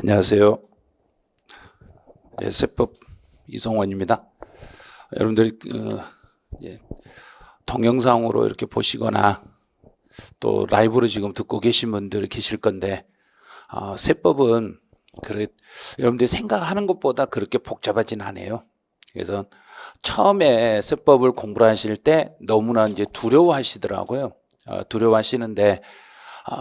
안녕하세요. 세법 이성원입니다. 여러분들이 동영상으로 이렇게 보시거나 또 라이브로 지금 듣고 계신 분들이 계실 건데, 세법은 여러분들이 생각하는 것보다 그렇게 복잡하진 않아요. 그래서 처음에 세법을 공부를 하실 때 너무나 이제 두려워하시더라고요. 두려워하시는데,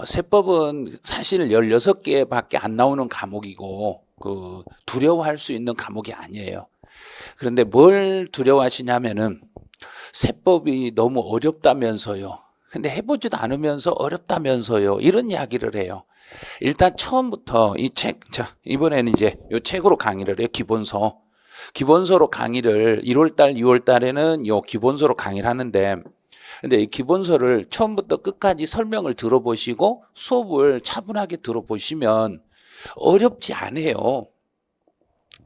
세법은 사실 16개밖에 안 나오는 과목이고 두려워할 수 있는 과목이 아니에요. 그런데 뭘 두려워하시냐면은 세법이 너무 어렵다면서요. 근데 해보지도 않으면서 어렵다면서요. 이런 이야기를 해요. 일단 처음부터 이 책, 자, 이번에는 이제 이 책으로 강의를 해요. 기본서로 강의를 1월달, 2월달에는 요 기본서로 강의를 하는데, 근데 이 기본서를 처음부터 끝까지 설명을 들어보시고 수업을 차분하게 들어보시면 어렵지 않아요.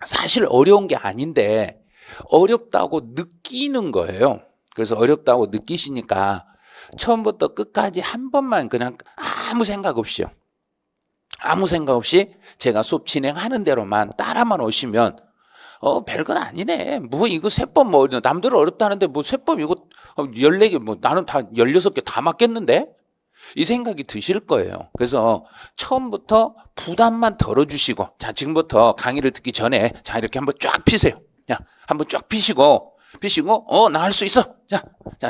사실 어려운 게 아닌데 어렵다고 느끼는 거예요. 그래서 어렵다고 느끼시니까 처음부터 끝까지 한 번만 그냥 아무 생각 없이요. 아무 생각 없이 제가 수업 진행하는 대로만 따라만 오시면 별건 아니네. 뭐 이거 세법 뭐 남들은 어렵다는데 뭐 세법 이거 14개 뭐 나는 다 16개 다 맞겠는데? 이 생각이 드실 거예요. 그래서 처음부터 부담만 덜어주시고, 자, 지금부터 강의를 듣기 전에 자, 이렇게 한번 쫙 피세요. 자, 한번 쫙 피시고, 나 할 수 있어. 자,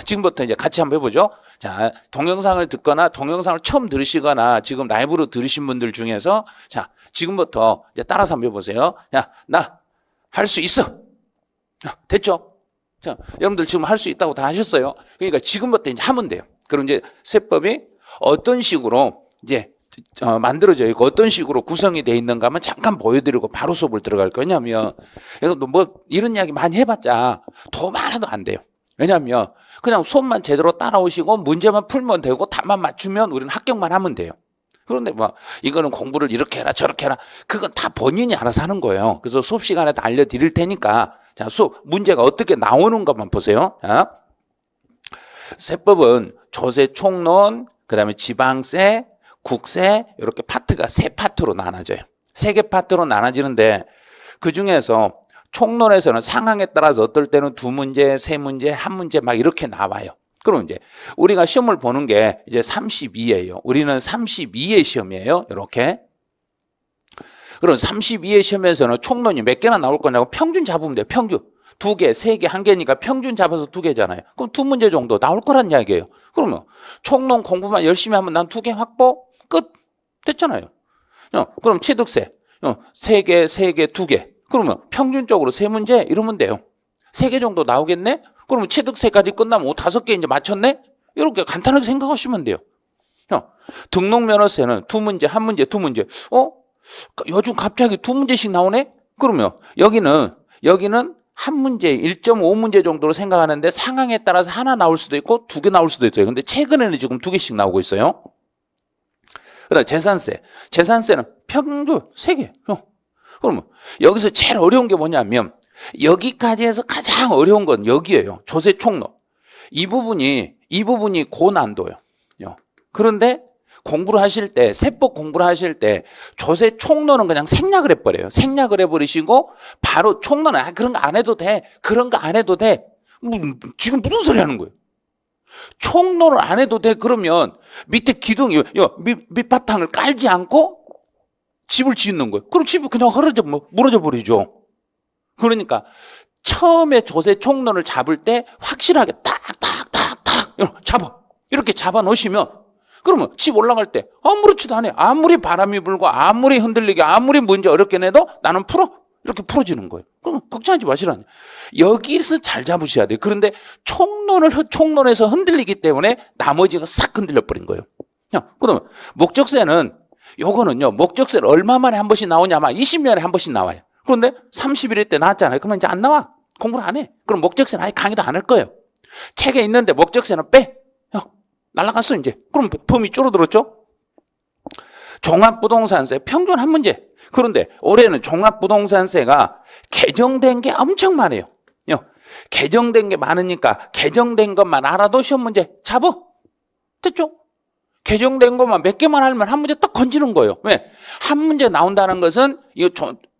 지금부터 이제 같이 한번 해보죠. 자, 동영상을 듣거나 동영상을 처음 들으시거나 지금 라이브로 들으신 분들 중에서 자, 지금부터 이제 따라서 한번 해보세요. 자, 나 할 수 있어. 됐죠? 자, 여러분들 지금 할 수 있다고 다 하셨어요. 그러니까 지금부터 이제 하면 돼요. 그럼 이제 세법이 어떤 식으로 이제 만들어져 있고 어떤 식으로 구성이 되어 있는가 하면 잠깐 보여드리고 바로 수업을 들어갈 거냐면, 뭐 이런 이야기 많이 해봤자 도움 하나도 안 돼요. 왜냐하면 그냥 수업만 제대로 따라오시고 문제만 풀면 되고 답만 맞추면 우리는 합격만 하면 돼요. 그런데 뭐 이거는 공부를 이렇게 해라 저렇게 해라, 그건 다 본인이 알아서 하는 거예요. 그래서 수업 시간에 다 알려드릴 테니까 자, 수업 문제가 어떻게 나오는 것만 보세요. 자, 세법은 조세, 총론, 그다음에 지방세, 국세, 이렇게 파트가 세 파트로 나눠져요. 3개 파트로 나눠지는데 그 중에서 총론에서는 상황에 따라서 어떨 때는 2문제, 3문제, 1문제 막 이렇게 나와요. 그럼 이제 우리가 시험을 보는 게 이제 32예요. 우리는 32회 시험이에요. 이렇게. 그럼 32회 시험에서는 총론이 몇 개나 나올 거냐고 평균 잡으면 돼요. 평균. 2개, 3개, 1개니까 평균 잡아서 2개잖아요. 그럼 2문제 정도 나올 거란 이야기예요. 그러면 총론 공부만 열심히 하면 난 2개 확보 끝. 됐잖아요. 그럼 취득세 3개, 3개, 2개. 그러면 평균적으로 3문제 이러면 돼요. 3개 정도 나오겠네? 그러면 취득세까지 끝나면 5개 이제 맞췄네? 이렇게 간단하게 생각하시면 돼요. 등록면허세는 2문제, 1문제, 2문제. 요즘 갑자기 2문제씩 나오네? 그러면 여기는 1문제, 1.5문제 정도로 생각하는데 상황에 따라서 하나 나올 수도 있고 2개 나올 수도 있어요. 근데 최근에는 지금 2개씩 나오고 있어요. 그다음 재산세는 평균 3개. 그러면 여기서 제일 어려운 게 뭐냐면 여기까지 해서 가장 어려운 건 여기예요. 조세 총론. 이 부분이 고난도예요. 그런데 공부를 하실 때, 세법 공부를 하실 때 조세 총론은 그냥 생략을 해버려요. 생략을 해버리시고 바로 총론은 그런 거 안 해도 돼. 그런 거 안 해도 돼. 지금 무슨 소리 하는 거예요? 총론을 안 해도 돼. 그러면 밑에 기둥, 밑바탕을 깔지 않고 집을 짓는 거예요. 그럼 집이 그냥 무너져 버리죠. 그러니까 처음에 조세 총론을 잡을 때 확실하게 딱딱딱딱 잡아. 이렇게 잡아 놓으시면 그러면 집 올라갈 때 아무렇지도 않아요. 아무리 바람이 불고 아무리 흔들리게 아무리 문제 어렵게 내도 나는 풀어. 이렇게 풀어지는 거예요. 그럼 걱정하지 마시라니. 여기서 잘 잡으셔야 돼요. 그런데 총론에서 흔들리기 때문에 나머지가 싹 흔들려 버린 거예요. 그러면 목적세는 요거는요. 목적세를 얼마 만에 한 번씩 나오냐? 아마 20년에 한 번씩 나와요. 그런데 31일 때 나왔잖아요. 그러면 이제 안 나와. 공부를 안 해. 그럼 목적세는 아예 강의도 안 할 거예요. 책에 있는데 목적세는 빼. 날라갔어 이제. 그럼 범위 줄어들었죠? 종합부동산세 평균 1문제. 그런데 올해는 종합부동산세가 개정된 게 엄청 많아요. 개정된 게 많으니까 개정된 것만 알아도 시험 문제 잡어. 됐죠? 개정된 것만 몇 개만 알면 한 문제 딱 건지는 거예요. 왜? 한 문제 나온다는 것은 이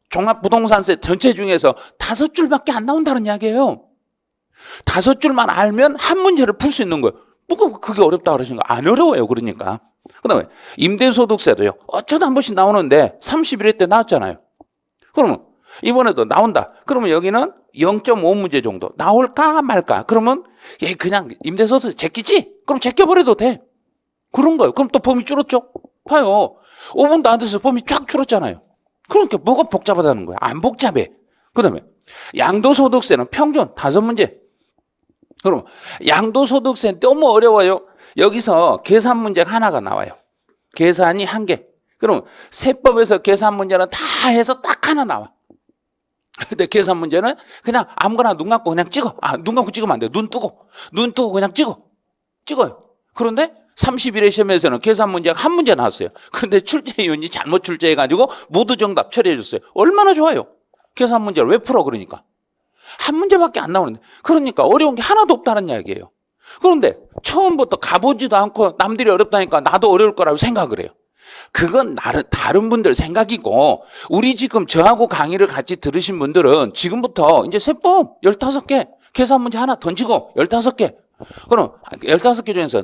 종합부동산세 전체 중에서 5줄밖에 안 나온다는 이야기예요. 5줄만 알면 한 문제를 풀 수 있는 거예요. 뭐가 그게 어렵다 그러시는 거? 안 어려워요. 그러니까. 그다음에 임대소득세도요. 어쩌다 한 번씩 나오는데 31회 때 나왔잖아요. 그러면 이번에도 나온다. 그러면 여기는 0.5문제 정도 나올까 말까? 그러면 얘 그냥 임대소득세 제끼지? 그럼 제껴버려도 돼. 그런 거예요. 그럼 또 범위 줄었죠? 봐요. 5분도 안 돼서 범위 쫙 줄었잖아요. 그러니까 뭐가 복잡하다는 거야? 안 복잡해. 그다음에 양도소득세는 평균 5문제. 그럼 양도소득세 너무 어려워요. 여기서 계산 문제가 하나가 나와요. 계산이 1개. 그럼 세법에서 계산 문제는 다 해서 딱 하나 나와. 근데 계산 문제는 그냥 아무거나 눈 감고 그냥 찍어. 눈 감고 찍으면 안 돼. 눈 뜨고 그냥 찍어요. 그런데 31회 시험에서는 계산 문제가 한 문제 나왔어요. 그런데 출제위원이 잘못 출제해가지고 모두 정답 처리해줬어요. 얼마나 좋아요. 계산 문제를 왜 풀어 그러니까. 한 문제밖에 안 나오는데. 그러니까 어려운 게 하나도 없다는 이야기예요. 그런데 처음부터 가보지도 않고 남들이 어렵다니까 나도 어려울 거라고 생각을 해요. 그건 다른 분들 생각이고, 우리 지금 저하고 강의를 같이 들으신 분들은 지금부터 이제 세법 15개, 계산 문제 하나 던지고 15개. 그럼 15개 중에서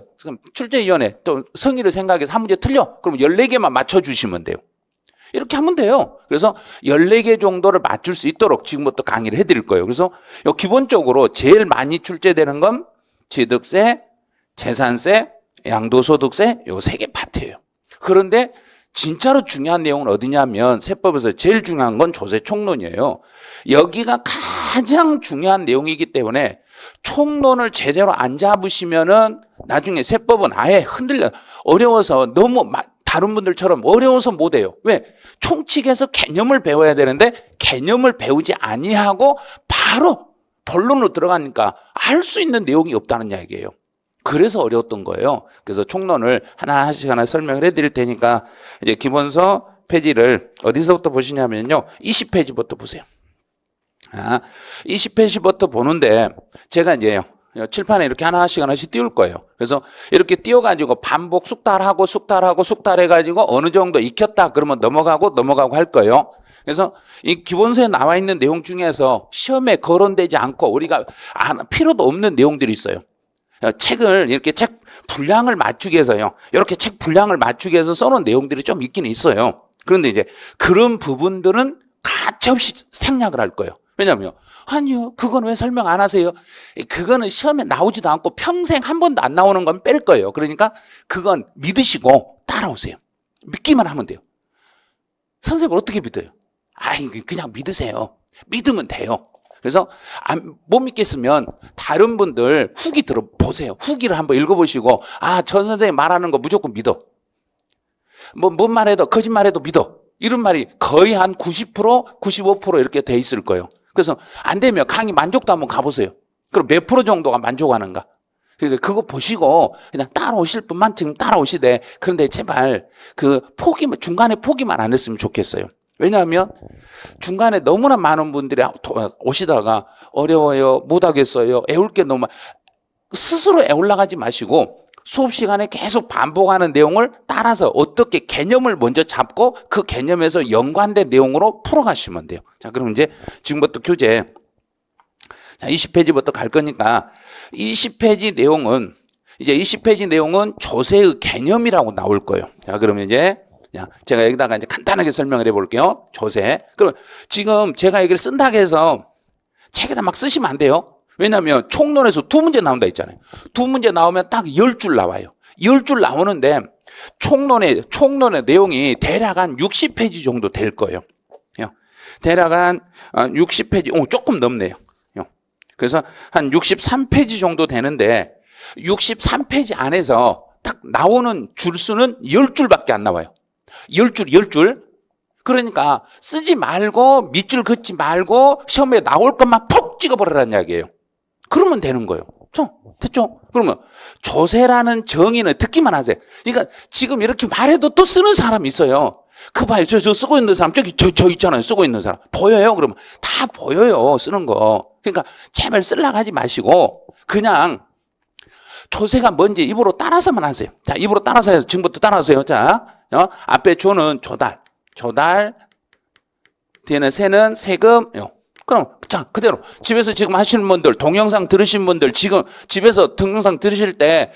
출제위원회 또 성의를 생각해서 한 문제 틀려. 그럼 14개만 맞춰주시면 돼요. 이렇게 하면 돼요. 그래서 14개 정도를 맞출 수 있도록 지금부터 강의를 해드릴 거예요. 그래서 기본적으로 제일 많이 출제되는 건 취득세, 재산세, 양도소득세 요 3개 파트예요. 그런데 진짜로 중요한 내용은 어디냐면 세법에서 제일 중요한 건 조세 총론이에요. 여기가 가장 중요한 내용이기 때문에 총론을 제대로 안 잡으시면은 나중에 세법은 아예 흔들려 어려워서 너무 다른 분들처럼 어려워서 못해요. 왜? 총칙에서 개념을 배워야 되는데 개념을 배우지 아니하고 바로 본론으로 들어가니까 알 수 있는 내용이 없다는 이야기예요. 그래서 어려웠던 거예요. 그래서 총론을 하나씩 설명을 해드릴 테니까 이제 기본서 페이지를 어디서부터 보시냐면요. 20페이지부터 보세요. 20페이지부터 보는데 제가 이제 칠판에 이렇게 하나씩 띄울 거예요. 그래서 이렇게 띄워가지고 반복 숙달하고 숙달해가지고 어느 정도 익혔다 그러면 넘어가고 할 거예요. 그래서 이 기본서에 나와 있는 내용 중에서 시험에 거론되지 않고 우리가 필요도 없는 내용들이 있어요. 책을 이렇게 책 분량을 맞추기 위해서요. 이렇게 책 분량을 맞추기 위해서 써놓은 내용들이 좀 있긴 있어요. 그런데 이제 그런 부분들은 가차없이 생략을 할 거예요. 왜냐하면 아니요, 그건 왜 설명 안 하세요? 그거는 시험에 나오지도 않고 평생 한 번도 안 나오는 건 뺄 거예요. 그러니까 그건 믿으시고 따라오세요. 믿기만 하면 돼요. 선생님을 어떻게 믿어요? 그냥 믿으세요. 믿으면 돼요. 그래서 못 믿겠으면 다른 분들 후기 들어보세요. 후기를 한번 읽어보시고 저 선생님 말하는 거 무조건 믿어. 뭔 말해도 거짓말해도 믿어. 이런 말이 거의 한 90%, 95% 이렇게 돼 있을 거예요. 그래서 안 되면 강의 만족도 한번 가보세요. 그럼 몇 프로 정도가 만족하는가? 그러니까 그거 보시고 그냥 따라오실 분만 지금 따라오시되, 그런데 제발 중간에 포기만 안 했으면 좋겠어요. 왜냐하면 중간에 너무나 많은 분들이 오시다가 어려워요, 못하겠어요, 애울 게 너무 스스로 애올라가지 마시고 수업 시간에 계속 반복하는 내용을 따라서 어떻게 개념을 먼저 잡고 그 개념에서 연관된 내용으로 풀어가시면 돼요. 자, 그럼 이제 지금부터 교재 20페이지부터 갈 거니까 20페이지 내용은 조세의 개념이라고 나올 거예요. 자, 그러면 이제 제가 여기다가 이제 간단하게 설명을 해볼게요. 조세. 그럼 지금 제가 여기를 쓴다고 해서 책에다 막 쓰시면 안 돼요. 왜냐하면 총론에서 2문제 나온다 했잖아요. 2문제 나오면 딱 10줄 나와요. 10줄 나오는데 총론의 내용이 대략 한 60페이지 정도 될 거예요. 대략 한 60페이지, 조금 넘네요. 그래서 한 63페이지 정도 되는데 63페이지 안에서 딱 나오는 줄 수는 10줄밖에 안 나와요. 10줄. 그러니까 쓰지 말고 밑줄 긋지 말고 시험에 나올 것만 푹 찍어버리라는 이야기예요. 그러면 되는 거예요. 됐죠? 그러면 조세라는 정의는 듣기만 하세요. 그러니까 지금 이렇게 말해도 또 쓰는 사람이 있어요. 그 봐요. 저 쓰고 있는 사람, 저 있잖아요. 쓰고 있는 사람. 보여요? 그러면 다 보여요. 쓰는 거. 그러니까 제발 쓰려고 하지 마시고 그냥 조세가 뭔지 입으로 따라서만 하세요. 자, 입으로 따라서 해요. 지금부터 따라하세요. 자, 앞에 조는 조달, 뒤에는 세는 세금, 그럼 자 그대로 집에서 지금 하시는 분들, 동영상 들으신 분들, 지금 집에서 동영상 들으실 때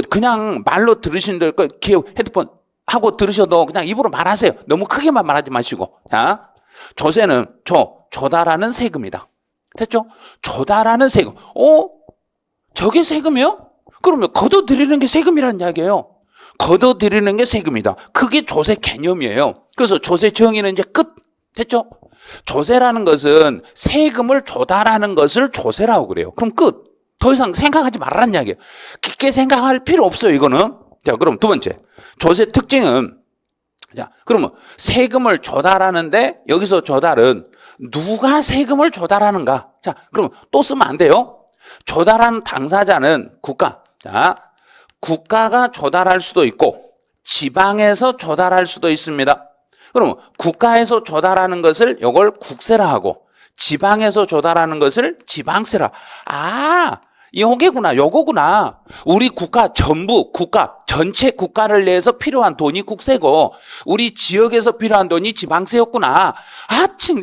그냥 말로 들으시는 분들 헤드폰 하고 들으셔도 그냥 입으로 말하세요. 너무 크게만 말하지 마시고. 자, 조세는 조달하는 세금이다. 됐죠? 조달하는 세금. 저게 세금이요? 그러면 걷어들이는 게 세금이라는 이야기예요. 걷어들이는 게 세금이다. 그게 조세 개념이에요. 그래서 조세 정의는 이제 끝. 됐죠? 조세라는 것은 세금을 조달하는 것을 조세라고 그래요. 그럼 끝. 더 이상 생각하지 말라는 이야기예요. 깊게 생각할 필요 없어요, 이거는. 자, 그럼 두 번째. 조세 특징은, 자, 그러면 세금을 조달하는데 여기서 조달은 누가 세금을 조달하는가? 자, 그럼 또 쓰면 안 돼요. 조달하는 당사자는 국가. 자, 국가가 조달할 수도 있고 지방에서 조달할 수도 있습니다. 그러면 국가에서 조달하는 것을 이걸 국세라 하고 지방에서 조달하는 것을 지방세라. 요거구나. 우리 국가 전부 전체 국가를 내서 필요한 돈이 국세고 우리 지역에서 필요한 돈이 지방세였구나.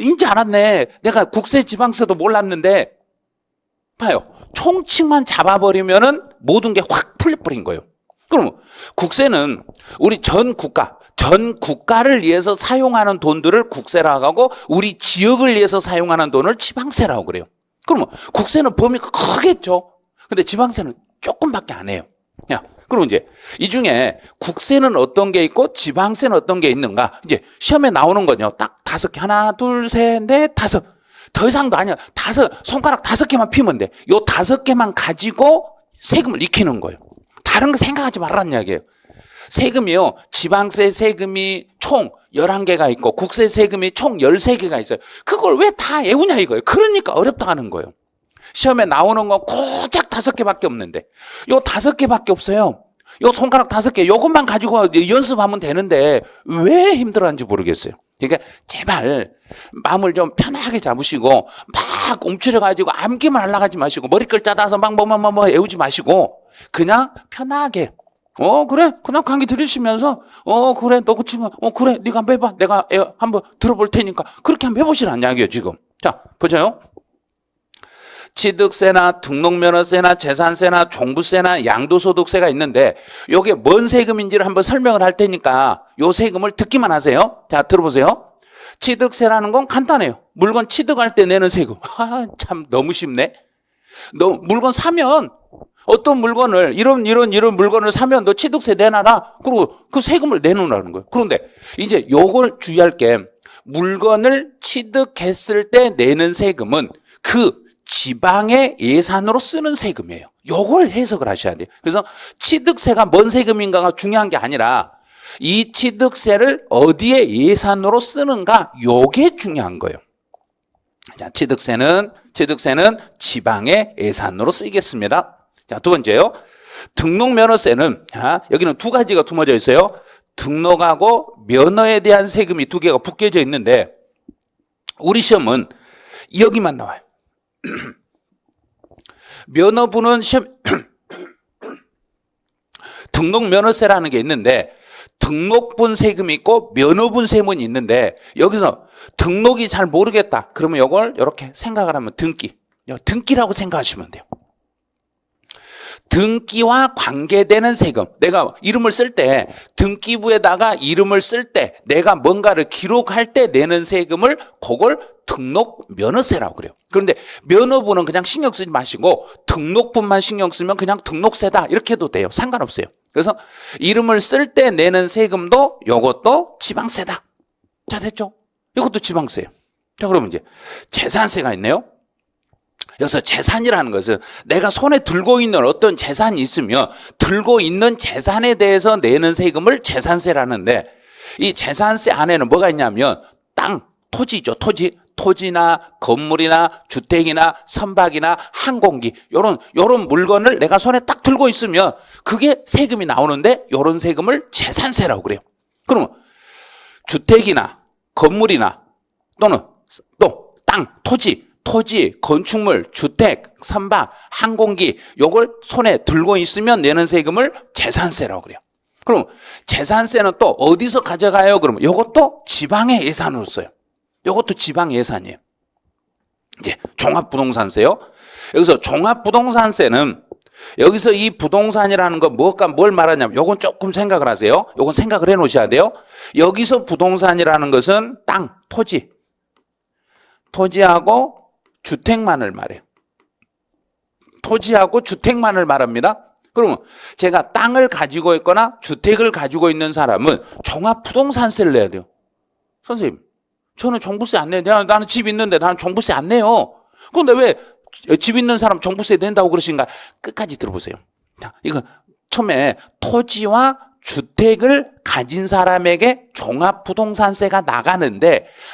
인지 알았네. 내가 국세 지방세도 몰랐는데. 봐요. 총칙만 잡아버리면은 모든 게 확 풀려버린 거예요. 그럼 국세는 우리 전 국가를 위해서 사용하는 돈들을 국세라고 하고 우리 지역을 위해서 사용하는 돈을 지방세라고 그래요. 그러면 국세는 범위가 크겠죠. 근데 지방세는 조금밖에 안 해요. 그럼 이제 이 중에 국세는 어떤 게 있고 지방세는 어떤 게 있는가? 이제 시험에 나오는 거요. 딱 5개. 하나, 둘, 셋, 넷, 5. 더 이상도 아니야. 손가락 5개만 피면 돼. 요 5개만 가지고 세금을 익히는 거예요. 다른 거 생각하지 말라는 이야기예요. 세금이요. 지방세 세금이 총 11개가 있고 국세 세금이 총 13개가 있어요. 그걸 왜 다 외우냐 이거예요. 그러니까 어렵다 하는 거예요. 시험에 나오는 건 고작 5개밖에 없는데 요 5개밖에 없어요. 요 손가락 5개 요것만 가지고 연습하면 되는데 왜 힘들어하는지 모르겠어요. 그러니까 제발 마음을 좀 편하게 잡으시고 막 움츠려가지고 암기만 하려고 하지 마시고 머리끌 짜다서 막 외우지 마시고 그냥 편하게 그래 그냥 강의 들으시면서 그래 너 그 친구 그래 네가 한번 해봐 내가 한번 들어볼 테니까 그렇게 한번 해보시라는 이야기예요 지금. 자 보세요. 취득세나 등록면허세나 재산세나 종부세나 양도소득세가 있는데 이게 뭔 세금인지를 한번 설명을 할 테니까 요 세금을 듣기만 하세요. 자 들어보세요. 취득세라는 건 간단해요. 물건 취득할 때 내는 세금. 참 너무 쉽네. 너 물건 사면 어떤 물건을 이런 물건을 사면 너 취득세 내놔라. 그리고 그 세금을 내놓으라는 거예요. 그런데 이제 요걸 주의할 게 물건을 취득했을 때 내는 세금은 그 지방의 예산으로 쓰는 세금이에요. 요걸 해석을 하셔야 돼요. 그래서 취득세가 뭔 세금인가가 중요한 게 아니라 이 취득세를 어디에 예산으로 쓰는가 요게 중요한 거예요. 자, 취득세는 지방의 예산으로 쓰이겠습니다. 자, 두 번째요. 등록면허세는 여기는 두 가지가 두어져 있어요. 등록하고 면허에 대한 세금이 2개가 묶여져 있는데 우리 시험은 여기만 나와요. 면허부는 등록면허세라는 게 있는데 등록분 세금이 있고 면허분 세금이 있는데 여기서 등록이 잘 모르겠다. 그러면 이걸 이렇게 생각을 하면 등기라고 생각하시면 돼요. 등기와 관계되는 세금. 내가 이름을 쓸 때 등기부에다가 이름을 쓸 때 내가 뭔가를 기록할 때 내는 세금을 그걸 등록 면허세라고 그래요. 그런데 면허부는 그냥 신경 쓰지 마시고 등록분만 신경 쓰면 그냥 등록세다 이렇게 해도 돼요. 상관없어요. 그래서 이름을 쓸 때 내는 세금도 이것도 지방세다. 자 됐죠? 이것도 지방세예요. 자 그러면 이제 재산세가 있네요. 여기서 재산이라는 것은 내가 손에 들고 있는 어떤 재산이 있으면 들고 있는 재산에 대해서 내는 세금을 재산세라는데 이 재산세 안에는 뭐가 있냐면 땅, 토지죠. 토지나 건물이나 주택이나 선박이나 항공기 요런 물건을 내가 손에 딱 들고 있으면 그게 세금이 나오는데 요런 세금을 재산세라고 그래요. 그러면 주택이나 건물이나 또는 또 땅, 토지 토지, 건축물, 주택, 선박, 항공기 요걸 손에 들고 있으면 내는 세금을 재산세라고 그래요. 그럼 재산세는 또 어디서 가져가요? 그러면 이것도 지방의 예산으로 써요. 이것도 지방 예산이에요. 이제 종합부동산세요. 여기서 종합부동산세는 여기서 이 부동산이라는 거 뭘 말하냐면 요건 조금 생각을 하세요. 요건 생각을 해 놓으셔야 돼요. 여기서 부동산이라는 것은 땅, 토지하고 주택만을 말해요. 토지하고 주택만을 말합니다. 그러면 제가 땅을 가지고 있거나 주택을 가지고 있는 사람은 종합부동산세를 내야 돼요. 선생님, 저는 종부세 안 내요. 나는 집 있는데 나는 종부세 안 내요. 그런데 왜 집 있는 사람 종부세 낸다고 그러신가? 끝까지 들어보세요. 자, 이거 처음에 토지와 주택을 가진 사람에게 종합부동산세가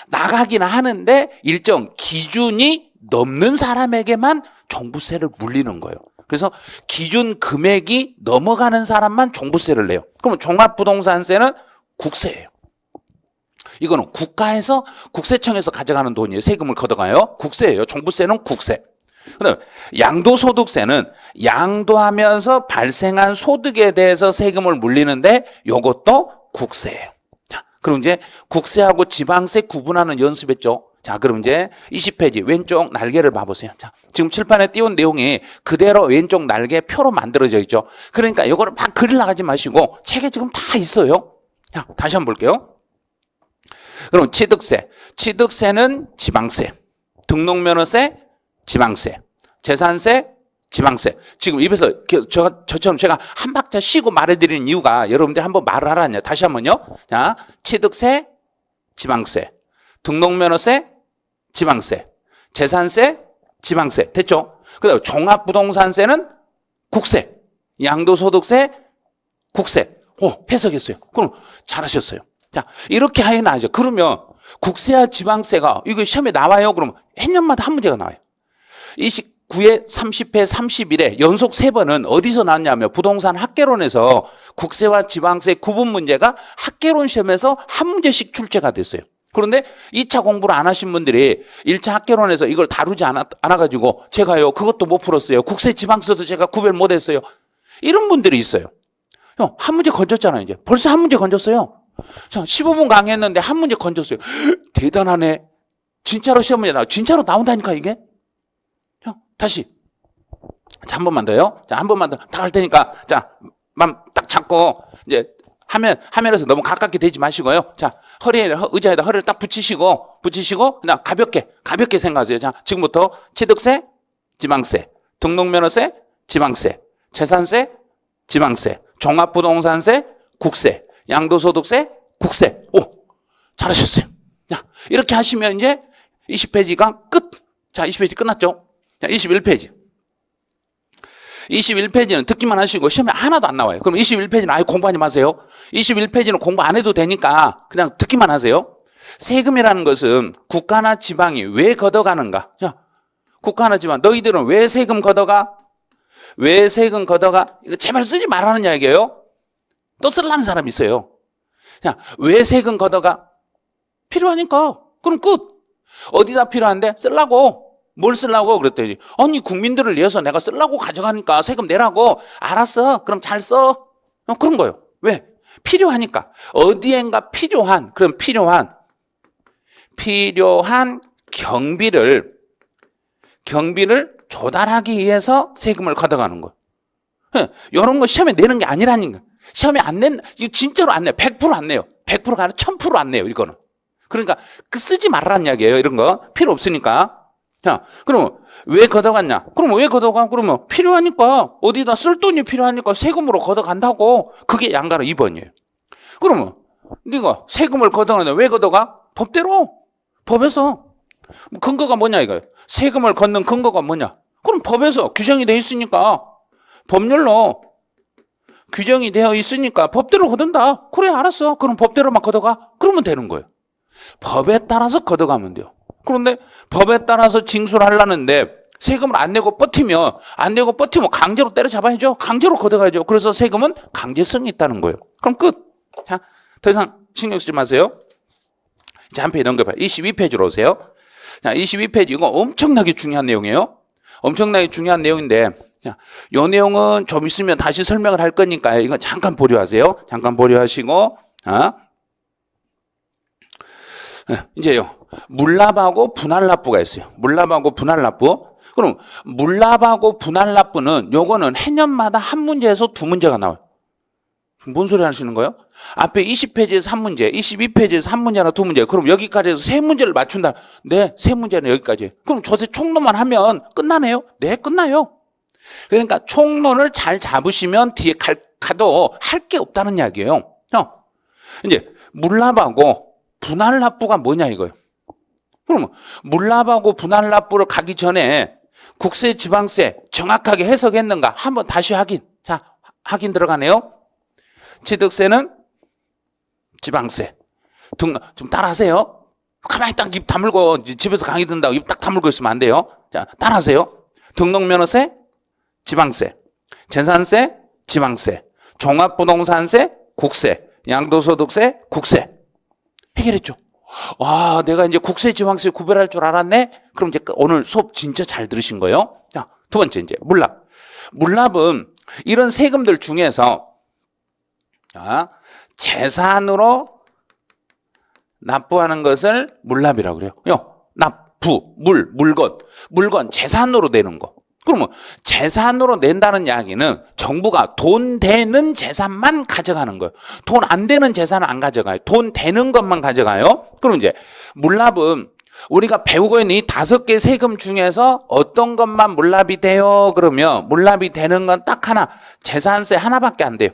나가긴 하는데 일정 기준이 넘는 사람에게만 종부세를 물리는 거예요. 그래서 기준 금액이 넘어가는 사람만 종부세를 내요. 그러면 종합부동산세는 국세예요. 이거는 국가에서 국세청에서 가져가는 돈이에요. 세금을 걷어가요. 국세예요. 종부세는 국세. 그다음에 양도소득세는 양도하면서 발생한 소득에 대해서 세금을 물리는데 이것도 국세예요. 자, 그럼 이제 국세하고 지방세 구분하는 연습했죠. 자, 그럼 이제 20페이지 왼쪽 날개를 봐보세요. 자, 지금 칠판에 띄운 내용이 그대로 왼쪽 날개 표로 만들어져 있죠. 그러니까 이거를 막 그리려 하지 마시고 책에 지금 다 있어요. 자, 다시 한번 볼게요. 그럼 취득세는 지방세, 등록면허세, 지방세, 재산세, 지방세. 지금 입에서 저처럼 제가 한 박자 쉬고 말해드리는 이유가 여러분들 한번 말을 하라냐. 다시 한번요. 자, 취득세, 지방세, 등록면허세, 지방세, 재산세, 지방세. 됐죠? 그 다음에 종합부동산세는 국세, 양도소득세, 국세. 해석했어요. 그럼 잘하셨어요. 자, 이렇게 해놔야죠. 그러면 국세와 지방세가 이거 시험에 나와요. 그러면 해년마다 한 문제가 나와요. 29회, 30회, 31회 연속 3번은 어디서 나왔냐면 부동산 학개론에서 국세와 지방세 구분 문제가 학개론 시험에서 한 문제씩 출제가 됐어요. 그런데 2차 공부를 안 하신 분들이 1차 학개론에서 이걸 다루지 않아가지고 제가요 그것도 못 풀었어요. 국세, 지방세도 제가 구별 못했어요. 이런 분들이 있어요. 형, 한 문제 건졌잖아요. 이제 벌써 한 문제 건졌어요. 자, 15분 강의했는데 한 문제 건졌어요. 대단하네. 진짜로 시험 문제 진짜로 나온다니까 이게. 형, 다시. 자, 한 번만 더요. 자, 한 번만 더. 다 할 테니까. 자, 맘 딱 잡고 이제 화면에서 너무 가깝게 대지 마시고요. 자, 의자에다 허리를 딱 붙이시고 그냥 가볍게 생각하세요. 자, 지금부터 취득세, 지방세, 등록면허세, 지방세, 재산세, 지방세, 종합부동산세, 국세, 양도소득세, 국세. 잘하셨어요. 자, 이렇게 하시면 이제 20페이지가 끝. 자, 20페이지 끝났죠? 자, 21페이지. 21페이지는 듣기만 하시고 시험에 하나도 안 나와요. 그럼 21페이지는 아예 공부하지 마세요. 21페이지는 공부 안 해도 되니까 그냥 듣기만 하세요. 세금이라는 것은 국가나 지방이 왜 걷어가는가? 자, 국가나 지방, 너희들은 왜 세금 걷어가? 왜 세금 걷어가? 이거 제발 쓰지 말라는 이야기예요. 또 쓰려는 사람이 있어요. 자, 왜 세금 걷어가? 필요하니까. 그럼 끝. 어디다 필요한데? 쓰려고. 뭘 쓰려고? 그랬더니 아니 국민들을 위해서 내가 쓰려고 가져가니까 세금 내라고. 알았어. 그럼 잘 써. 그런 거예요. 왜? 필요하니까. 어디엔가 필요한 경비를 조달하기 위해서 세금을 걷어가는 거예요. 이런 거 시험에 내는 게 아니라니까. 시험에 안 낸, 이거 진짜로 안 내요. 100% 안 내요. 100%가 아니라 1000% 안 내요. 이거는. 그러니까 쓰지 말라는 이야기예요. 이런 거 필요 없으니까. 자, 그러면 왜 걷어갔냐? 그러면 왜 걷어가? 그러면 필요하니까, 어디다 쓸 돈이 필요하니까 세금으로 걷어간다고. 그게 양가로 2번이에요. 그러면 네가 세금을 걷어가는데 왜 걷어가? 법대로. 법에서. 근거가 뭐냐 이거예요. 세금을 걷는 근거가 뭐냐? 그럼 법에서 규정이 돼 있으니까, 법률로 규정이 되어 있으니까 법대로 걷는다. 그래, 알았어. 그럼 법대로만 걷어가. 그러면 되는 거예요. 법에 따라서 걷어가면 돼요. 그런데 법에 따라서 징수를 하려는데 세금을 안 내고 버티면 강제로 때려잡아야죠. 강제로 걷어가야죠. 그래서 세금은 강제성이 있다는 거예요. 그럼 끝. 자, 더 이상 신경 쓰지 마세요. 자, 한 페이지 넘겨봐요. 22페이지로 오세요. 자, 22페이지 이거 엄청나게 중요한 내용이에요. 엄청나게 중요한 내용인데 자, 이 내용은 좀 있으면 다시 설명을 할 거니까 이건 잠깐 보류하세요. 잠깐 보류하시고 이제요. 물납하고 분할납부가 있어요. 물납하고 분할납부. 그럼 물납하고 분할납부는 요거는 해년마다 한 문제에서 두 문제가 나와요. 뭔 소리 하시는 거예요? 앞에 20페이지에서 한 문제, 22페이지에서 한 문제나 두 문제. 그럼 여기까지 해서 세 문제를 맞춘다. 네, 세 문제는 여기까지. 그럼 저세 총론만 하면 끝나네요? 네, 끝나요. 그러니까 총론을 잘 잡으시면 뒤에 가도 할 게 없다는 이야기예요. 이제 물납하고 분할납부가 뭐냐 이거예요. 그러면 물납하고 분할납부를 가기 전에 국세, 지방세 정확하게 해석했는가? 한번 다시 확인. 자, 확인 들어가네요. 취득세는 지방세. 좀 따라하세요. 가만히 딱 입 다물고 집에서 강의 듣는다고 입 딱 다물고 있으면 안 돼요. 자, 따라하세요. 등록면허세, 지방세. 재산세, 지방세. 종합부동산세, 국세. 양도소득세, 국세. 해결했죠. 와, 내가 이제 국세, 지방세 구별할 줄 알았네? 그럼 이제 오늘 수업 진짜 잘 들으신 거예요. 자, 두 번째 이제 물납. 물납은 이런 세금들 중에서 자, 재산으로 납부하는 것을 물납이라고 그래요. 납부, 물건 재산으로 내는 거. 그러면 재산으로 낸다는 이야기는 정부가 돈 되는 재산만 가져가는 거예요. 돈 안 되는 재산은 안 가져가요. 돈 되는 것만 가져가요. 그럼 이제 물납은 우리가 배우고 있는 이 5개 세금 중에서 어떤 것만 물납이 돼요? 그러면 물납이 되는 건 딱 하나, 재산세 하나밖에 안 돼요.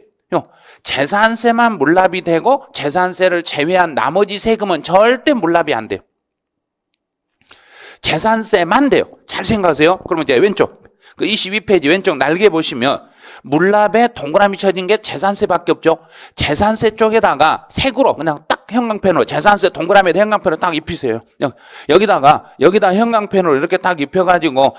재산세만 물납이 되고 재산세를 제외한 나머지 세금은 절대 물납이 안 돼요. 재산세만 돼요. 잘 생각하세요. 그러면 이제 왼쪽 그 22페이지 왼쪽 날개 보시면 물납에 동그라미 쳐진 게 재산세밖에 없죠. 재산세 쪽에다가 색으로 그냥 딱 형광펜으로 재산세 동그라미에 형광펜으로 딱 입히세요. 여기다 형광펜으로 이렇게 딱 입혀가지고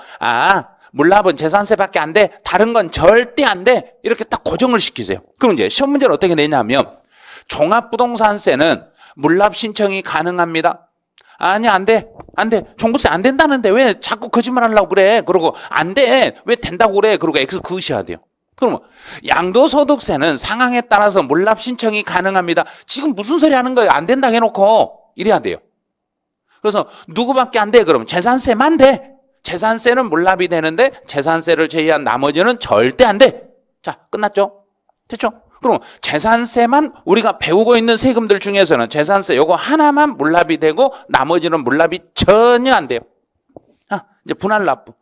물납은 재산세밖에 안 돼. 다른 건 절대 안 돼. 이렇게 딱 고정을 시키세요. 그럼 이제 시험 문제를 어떻게 내냐면 종합부동산세는 물납 신청이 가능합니다. 아니, 안 돼. 종부세 안 된다는데 왜 자꾸 거짓말 하려고 그래? 그러고 안 돼. 왜 된다고 그래? 그러고 X 그으셔야 돼요. 그러면 양도소득세는 상황에 따라서 물납 신청이 가능합니다. 지금 무슨 소리 하는 거예요? 안 된다 해놓고 이래야 돼요. 그래서 누구밖에 안 돼? 그러면 재산세만 돼. 재산세는 물납이 되는데 재산세를 제외한 나머지는 절대 안 돼. 자, 끝났죠? 됐죠? 그럼 재산세만 우리가 배우고 있는 세금들 중에서는 재산세 요거 하나만 물납이 되고 나머지는 물납이 전혀 안 돼요. 이제 분할납부.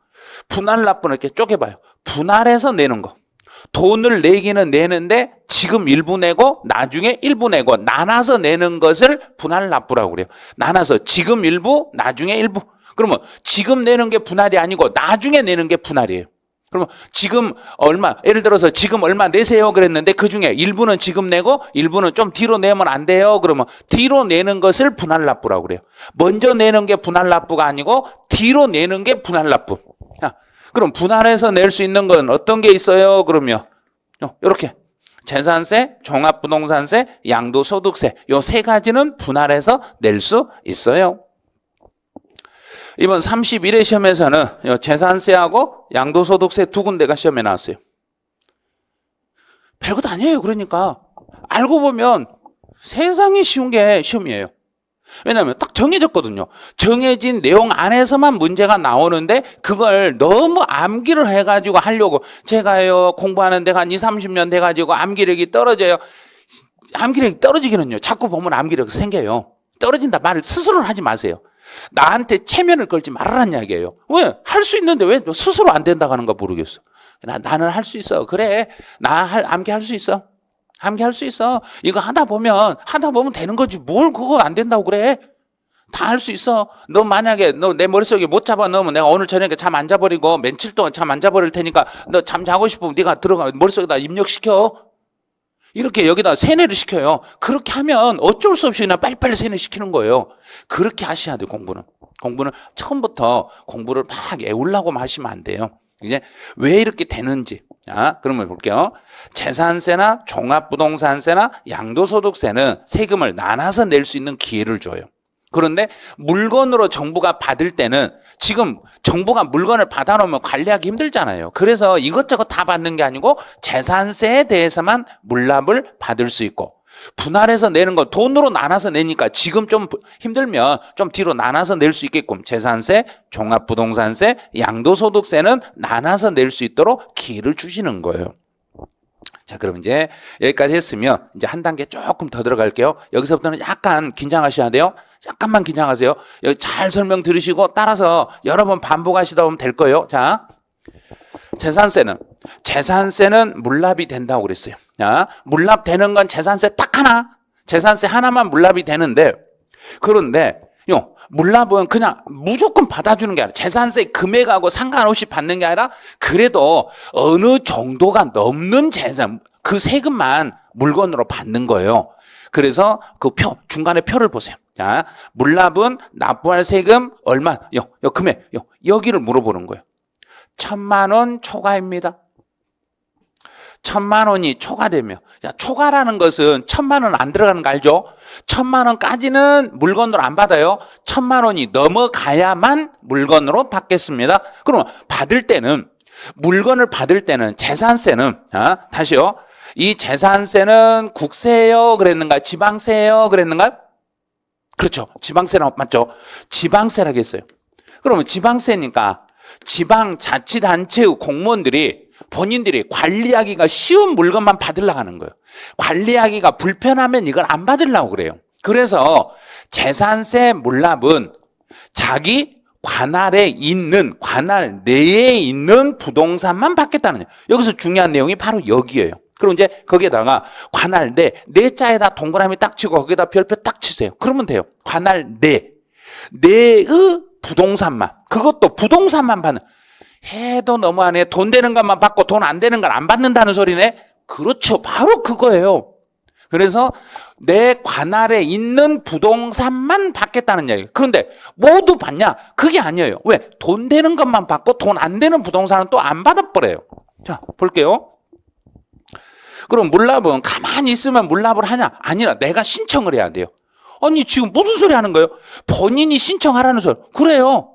분할납부는 이렇게 쪼개봐요. 분할해서 내는 거. 돈을 내기는 내는데 지금 일부 내고 나중에 일부 내고 나눠서 내는 것을 분할납부라고 그래요. 나눠서 지금 일부, 나중에 일부. 그러면 지금 내는 게 분할이 아니고 나중에 내는 게 분할이에요. 그러면 지금 예를 들어서 지금 얼마 내세요 그랬는데 그중에 일부는 지금 내고 일부는 좀 뒤로 내면 안 돼요. 그러면 뒤로 내는 것을 분할납부라고 그래요. 먼저 내는 게 분할납부가 아니고 뒤로 내는 게 분할납부. 그럼 분할해서 낼 수 있는 건 어떤 게 있어요? 그러면 이렇게 재산세, 종합부동산세, 양도소득세 요 세 가지는 분할해서 낼 수 있어요. 이번 31회 시험에서는 재산세하고 양도소득세 두 군데가 시험에 나왔어요. 별것 아니에요. 그러니까 알고 보면 세상에 쉬운 게 시험이에요. 왜냐하면 딱 정해졌거든요. 정해진 내용 안에서만 문제가 나오는데 그걸 너무 암기를 해가지고 하려고 제가요 공부하는 데가 한 20, 30년 돼가지고 암기력이 떨어져요. 암기력이 떨어지기는요. 자꾸 보면 암기력이 생겨요. 떨어진다 말을 스스로는 하지 마세요. 나한테 체면을 걸지 말라는 이야기예요. 왜? 할 수 있는데 왜 스스로 안 된다고 하는가 모르겠어. 나는 할 수 있어. 그래. 암기할 수 있어. 암기할 수 있어. 이거 하다 보면 되는 거지. 뭘 그거 안 된다고 그래. 다 할 수 있어. 너 만약에 너 내 머릿속에 못 잡아 넣으면 내가 오늘 저녁에 잠 안 자버리고 며칠 동안 잠 안 자버릴 테니까 너 잠 자고 싶으면 네가 들어가 머릿속에다 입력시켜. 이렇게 여기다 세뇌를 시켜요. 그렇게 하면 어쩔 수 없이 그냥 빨리빨리 세뇌시키는 거예요. 그렇게 하셔야 돼요, 공부는. 공부는 처음부터 공부를 막 애우려고 하시면 안 돼요. 이제 왜 이렇게 되는지. 자, 그러면 볼게요. 재산세나 종합부동산세나 양도소득세는 세금을 나눠서 낼 수 있는 기회를 줘요. 그런데 물건으로 정부가 받을 때는 지금 정부가 물건을 받아놓으면 관리하기 힘들잖아요. 그래서 이것저것 다 받는 게 아니고 재산세에 대해서만 물납을 받을 수 있고, 분할해서 내는 건 돈으로 나눠서 내니까 지금 좀 힘들면 좀 뒤로 나눠서 낼 수 있게끔 재산세, 종합부동산세, 양도소득세는 나눠서 낼 수 있도록 기회를 주시는 거예요. 자, 그럼 이제 여기까지 했으면 이제 한 단계 조금 더 들어갈게요. 여기서부터는 약간 긴장하셔야 돼요. 잠깐만 긴장하세요. 여기 잘 설명 들으시고 따라서 여러 번 반복하시다 보면 될 거예요. 자, 재산세는 물납이 된다고 그랬어요. 자, 물납되는 건 재산세 딱 하나, 재산세 하나만 물납이 되는데, 그런데 물납은 그냥 무조건 받아주는 게 아니라 재산세 금액하고 상관없이 받는 게 아니라 그래도 어느 정도가 넘는 재산, 그 세금만 물건으로 받는 거예요. 그래서 그 중간에 표를 보세요. 자, 물납은 납부할 세금 얼마, 금액, 여기를 물어보는 거예요. 1,000만 원 초과입니다. 1,000만 원이 초과되면, 자, 초과라는 것은 1,000만 원 안 들어가는 거 알죠? 1,000만 원까지는 물건으로 안 받아요. 1,000만 원이 넘어가야만 물건으로 받겠습니다. 그럼 물건을 받을 때는 재산세는, 다시요. 이 재산세는 국세예요? 그랬는가? 지방세예요? 그랬는가? 그렇죠. 지방세라고 맞죠? 지방세라고 했어요. 그러면 지방세니까 지방자치단체의 공무원들이 본인들이 관리하기가 쉬운 물건만 받으려고 하는 거예요. 관리하기가 불편하면 이걸 안 받으려고 그래요. 그래서 재산세 물납은 자기 관할 내에 있는 부동산만 받겠다는 거예요. 여기서 중요한 내용이 바로 여기예요. 그럼 이제 거기에다가 관할 내 자에다 동그라미 딱 치고 거기다 별표 딱 치세요. 그러면 돼요. 관할 내의 부동산만, 그것도 부동산만 받는. 해도 너무하네. 돈 되는 것만 받고 돈 안 되는 걸 안 받는다는 소리네. 그렇죠. 바로 그거예요. 그래서 내 관할에 있는 부동산만 받겠다는 얘기예요. 그런데 모두 받냐? 그게 아니에요. 왜? 돈 되는 것만 받고 돈 안 되는 부동산은 또 안 받아버려요. 자, 볼게요. 그럼 물납은 가만히 있으면 물납을 하냐? 아니라 내가 신청을 해야 돼요. 아니, 지금 무슨 소리 하는 거예요? 본인이 신청하라는 소리. 그래요.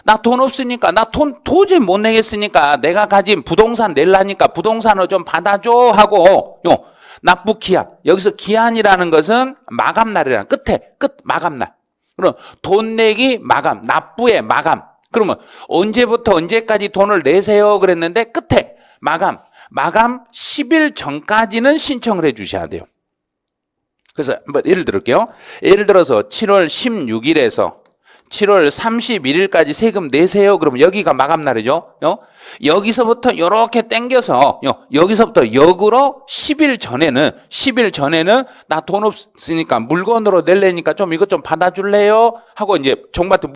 나 돈 없으니까, 나 돈 도저히 못 내겠으니까 내가 가진 부동산 내려니까 부동산을 좀 받아줘 하고, 납부 기한. 여기서 기한이라는 것은 마감날이라는, 끝 마감날. 그럼 돈 내기 마감, 납부의 마감. 그러면 언제부터 언제까지 돈을 내세요 그랬는데 끝에 마감 10일 전까지는 신청을 해 주셔야 돼요. 그래서 한번 예를 들을게요. 예를 들어서 7월 16일에서 7월 31일까지 세금 내세요. 그러면 여기가 마감날이죠. 여기서부터 이렇게 땡겨서 여기서부터 역으로 10일 전에는 나 돈 없으니까 물건으로 낼래니까 좀 이것 좀 받아줄래요? 하고 이제 정부한테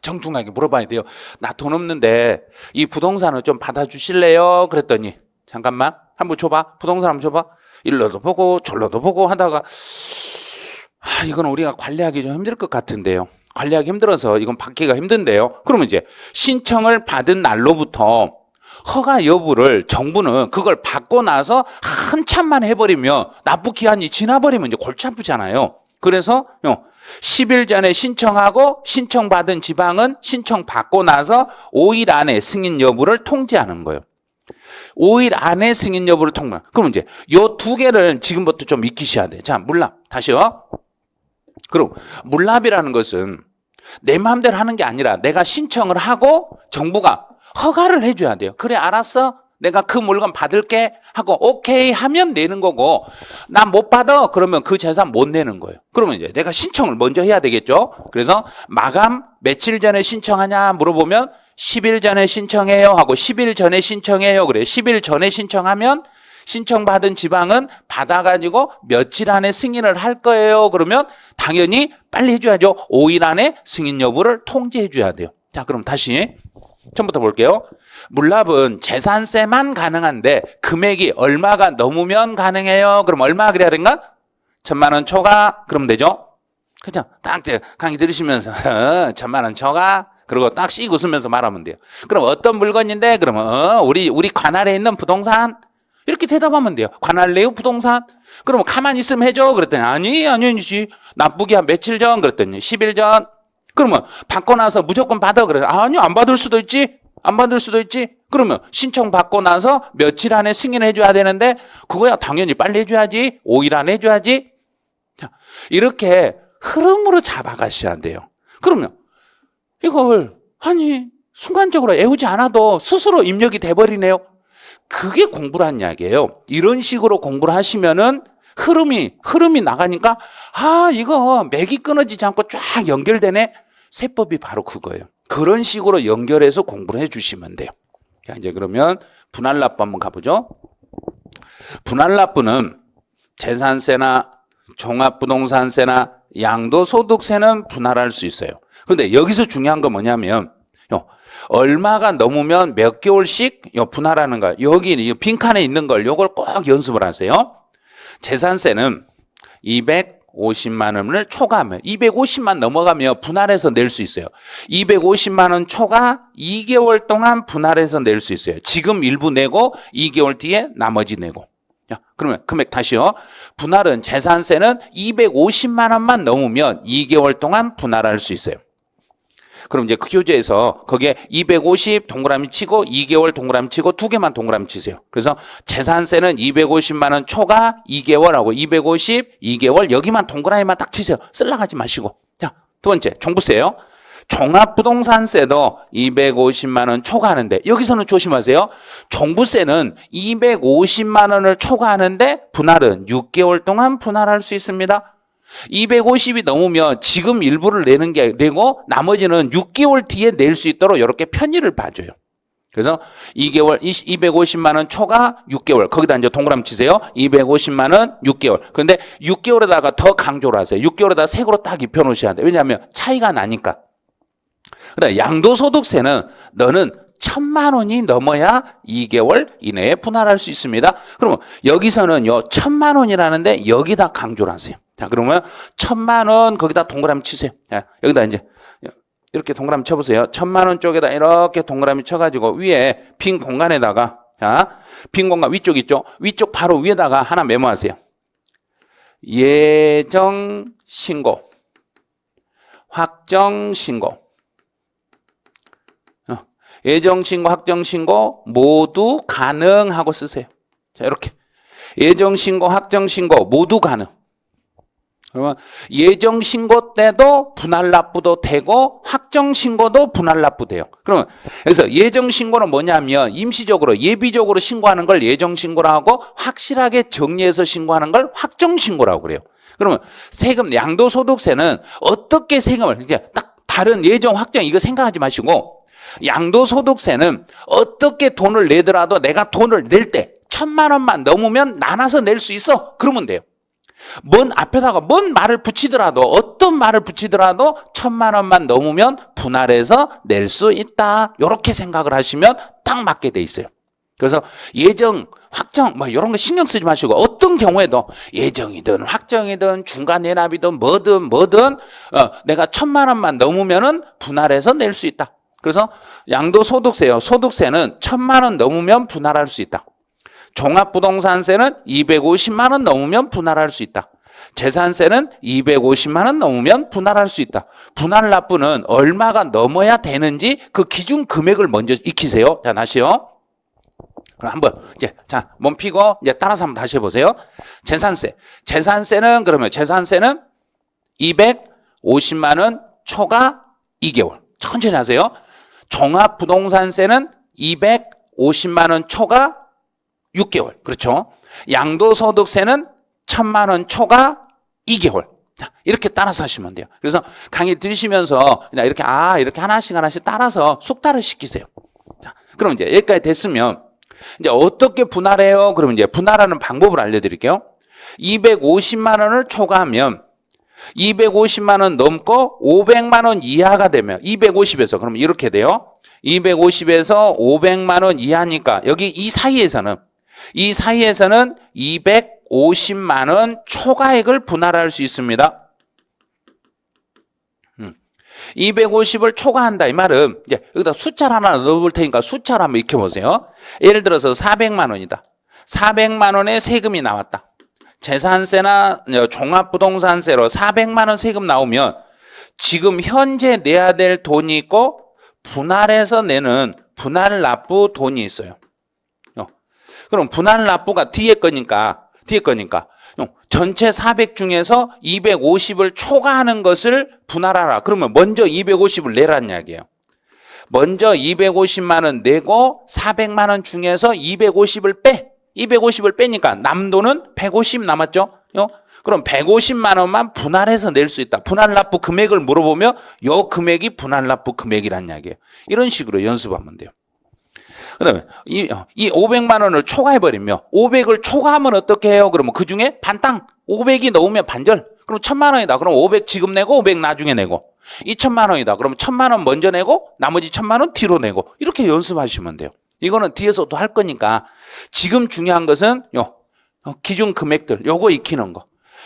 정중하게 물어봐야 돼요. 나 돈 없는데 이 부동산을 좀 받아주실래요? 그랬더니 잠깐만 한번 줘봐. 부동산 한번 줘봐. 일로도 보고 절로도 보고 하다가 이건 우리가 관리하기 좀 힘들 것 같은데요. 관리하기 힘들어서 이건 받기가 힘든데요. 그러면 이제 신청을 받은 날로부터 허가 여부를 정부는 그걸 받고 나서 한참만 해버리면 납부 기한이 지나버리면 이제 골치 아프잖아요. 그래서 10일 전에 신청하고 신청받은 지방은 신청받고 나서 5일 안에 승인 여부를 통지하는 거예요. 5일 안에 승인 여부를 통보하는. 그럼 이제 요 두 개를 지금부터 좀 익히셔야 돼. 자, 물납. 다시요. 그럼 물납이라는 것은 내 마음대로 하는 게 아니라 내가 신청을 하고 정부가 허가를 해줘야 돼요. 그래, 알았어. 내가 그 물건 받을게 하고 오케이 하면 내는 거고, 나 못 받아 그러면 그 재산 못 내는 거예요. 그러면 이제 내가 신청을 먼저 해야 되겠죠. 그래서 마감 며칠 전에 신청하냐 물어보면 10일 전에 신청해요 하고 10일 전에 신청해요. 그래, 10일 전에 신청하면 신청받은 지방은 받아가지고 며칠 안에 승인을 할 거예요. 그러면 당연히 빨리 해줘야죠. 5일 안에 승인 여부를 통지해 줘야 돼요. 자, 그럼 다시 처음부터 볼게요. 물납은 재산세만 가능한데 금액이 얼마가 넘으면 가능해요. 그럼 얼마 그래야 되는가? 1,000만 원 초과. 그러면 되죠. 그죠? 딱 강의 들으시면서 1,000만 원 초과. 그리고 딱 씩 웃으면서 말하면 돼요. 그럼 어떤 물건인데? 그러면 우리 관할에 있는 부동산. 이렇게 대답하면 돼요. 관할 내의 부동산. 그러면 가만히 있으면 해줘. 그랬더니 아니지. 납부기 한 며칠 전 그랬더니 10일 전. 그러면 받고 나서 무조건 받아 그래. 아니요, 안 받을 수도 있지. 안 받을 수도 있지. 그러면 신청 받고 나서 며칠 안에 승인해 줘야 되는데 그거야 당연히 빨리 해줘야지. 5일 안에 해줘야지. 자, 이렇게 흐름으로 잡아가셔야 돼요. 그러면 이걸 아니 순간적으로 애우지 않아도 스스로 입력이 돼버리네요. 그게 공부란 이야기예요. 이런 식으로 공부를 하시면은 흐름이 나가니까 이거 맥이 끊어지지 않고 쫙 연결되네. 세법이 바로 그거예요. 그런 식으로 연결해서 공부를 해주시면 돼요. 자, 이제 그러면 분할납부 한번 가보죠. 분할납부는 재산세나 종합부동산세나 양도소득세는 분할할 수 있어요. 그런데 여기서 중요한 건 뭐냐면 얼마가 넘으면 몇 개월씩 분할하는 거. 여기 빈칸에 있는 걸 요걸 꼭 연습을 하세요. 재산세는 250만 원을 초과하면 250만 넘어가면 분할해서 낼 수 있어요. 250만 원 초과 2개월 동안 분할해서 낼 수 있어요. 지금 일부 내고 2개월 뒤에 나머지 내고. 그러면 금액 다시요. 분할은 재산세는 250만 원만 넘으면 2개월 동안 분할할 수 있어요. 그럼 이제 그 교재에서 거기에 250 동그라미 치고 2개월 동그라미 치고 두 개만 동그라미 치세요. 그래서 재산세는 250만 원 초과 2개월하고 250 2개월 여기만 동그라미만 딱 치세요. 쓸라고 하지 마시고. 자, 두 번째 종부세요. 종합부동산세도 250만 원 초과하는데 여기서는 조심하세요. 종부세는 250만 원을 초과하는데 분할은 6개월 동안 분할할 수 있습니다. 250이 넘으면 지금 일부를 내는 게 내고 나머지는 6개월 뒤에 낼 수 있도록 이렇게 편의를 봐줘요. 그래서 2개월 250만 원 초과 6개월 거기다 이제 동그라미 치세요. 250만 원 6개월. 그런데 6개월에다가 더 강조를 하세요. 6개월에다가 색으로 딱 입혀 놓으셔야 돼요. 왜냐하면 차이가 나니까. 그다음에 양도소득세는 너는 1,000만 원이 넘어야 2개월 이내에 분할할 수 있습니다. 그러면 여기서는 1,000만 원이라는데 여기다 강조를 하세요. 자, 그러면 1,000만 원 거기다 동그라미 치세요. 자, 여기다 이제 이렇게 동그라미 쳐보세요. 1,000만 원 쪽에다 이렇게 동그라미 쳐가지고 위에 빈 공간에다가 자, 빈 공간 위쪽 있죠? 위쪽 바로 위에다가 하나 메모하세요. 예정 신고, 확정 신고. 예정 신고, 확정 신고 모두 가능하고 쓰세요. 자, 이렇게 예정 신고, 확정 신고 모두 가능. 그러면 예정 신고 때도 분할 납부도 되고 확정 신고도 분할 납부돼요. 그러면 그래서 예정 신고는 뭐냐면 임시적으로 예비적으로 신고하는 걸 예정 신고라고 하고 확실하게 정리해서 신고하는 걸 확정 신고라고 그래요. 그러면 세금 양도소득세는 어떻게 세금을 이제 딱 다른 예정 확정 이거 생각하지 마시고 양도소득세는 어떻게 돈을 내더라도 내가 돈을 낼 때 1,000만 원만 넘으면 나눠서 낼 수 있어. 그러면 돼요. 앞에다가 뭔 말을 붙이더라도 어떤 말을 붙이더라도 1,000만 원만 넘으면 분할해서 낼 수 있다. 이렇게 생각을 하시면 딱 맞게 돼 있어요. 그래서 예정, 확정 뭐 이런 거 신경 쓰지 마시고 어떤 경우에도 예정이든 확정이든 중간 내납이든 뭐든 내가 1,000만 원만 넘으면은 분할해서 낼 수 있다. 그래서 양도소득세요. 소득세는 1,000만 원 넘으면 분할할 수 있다. 종합부동산세는 250만 원 넘으면 분할할 수 있다. 재산세는 250만 원 넘으면 분할할 수 있다. 분할 납부는 얼마가 넘어야 되는지 그 기준 금액을 먼저 익히세요. 자, 다시요. 그럼 한번 이제 자, 몸 피고 이제 따라서 한번 다시 해보세요. 재산세는 그러면 재산세는 250만 원 초과 2개월. 천천히 하세요. 종합부동산세는 250만 원 초과 6개월. 그렇죠? 양도소득세는 1,000만 원 초과 2개월. 자, 이렇게 따라서 하시면 돼요. 그래서 강의 들으시면서 그냥 이렇게 이렇게 하나씩 따라서 숙달을 시키세요. 자, 그럼 이제 여기까지 됐으면 이제 어떻게 분할해요? 그러면 이제 분할하는 방법을 알려드릴게요. 250만 원을 초과하면 250만 원 넘고 500만 원 이하가 되면 250에서 그러면 이렇게 돼요. 250에서 500만 원 이하니까 여기 이 사이에서는 250만 원 초과액을 분할할 수 있습니다. 250을 초과한다 이 말은 이제 여기다 숫자를 하나 넣어볼 테니까 숫자를 한번 익혀보세요. 예를 들어서 400만 원이다. 400만 원의 세금이 나왔다. 재산세나 종합부동산세로 400만 원 세금 나오면 지금 현재 내야 될 돈이 있고 분할해서 내는 분할 납부 돈이 있어요. 그럼 분할 납부가 뒤에 거니까 전체 400 중에서 250을 초과하는 것을 분할하라. 그러면 먼저 250을 내라는 이야기예요. 먼저 250만 원 내고 400만 원 중에서 250을 빼. 250을 빼니까 남돈은 150 남았죠? 그럼 150만 원만 분할해서 낼 수 있다. 분할 납부 금액을 물어보면 요 금액이 분할 납부 금액이란 이야기예요. 이런 식으로 연습하면 돼요. 그 다음에 이 500만 원을 초과해버리면 500을 초과하면 어떻게 해요? 그러면 그 중에 반땅 500이 넘으면 반절. 그럼 1000만 원이다. 그럼 500 지금 내고 500 나중에 내고 2000만 원이다. 그럼 1000만 원 먼저 내고 나머지 1000만 원 뒤로 내고 이렇게 연습하시면 돼요. 이거는 뒤에서도 할 거니까 지금 중요한 것은 기준 금액들 요거 익히는 거.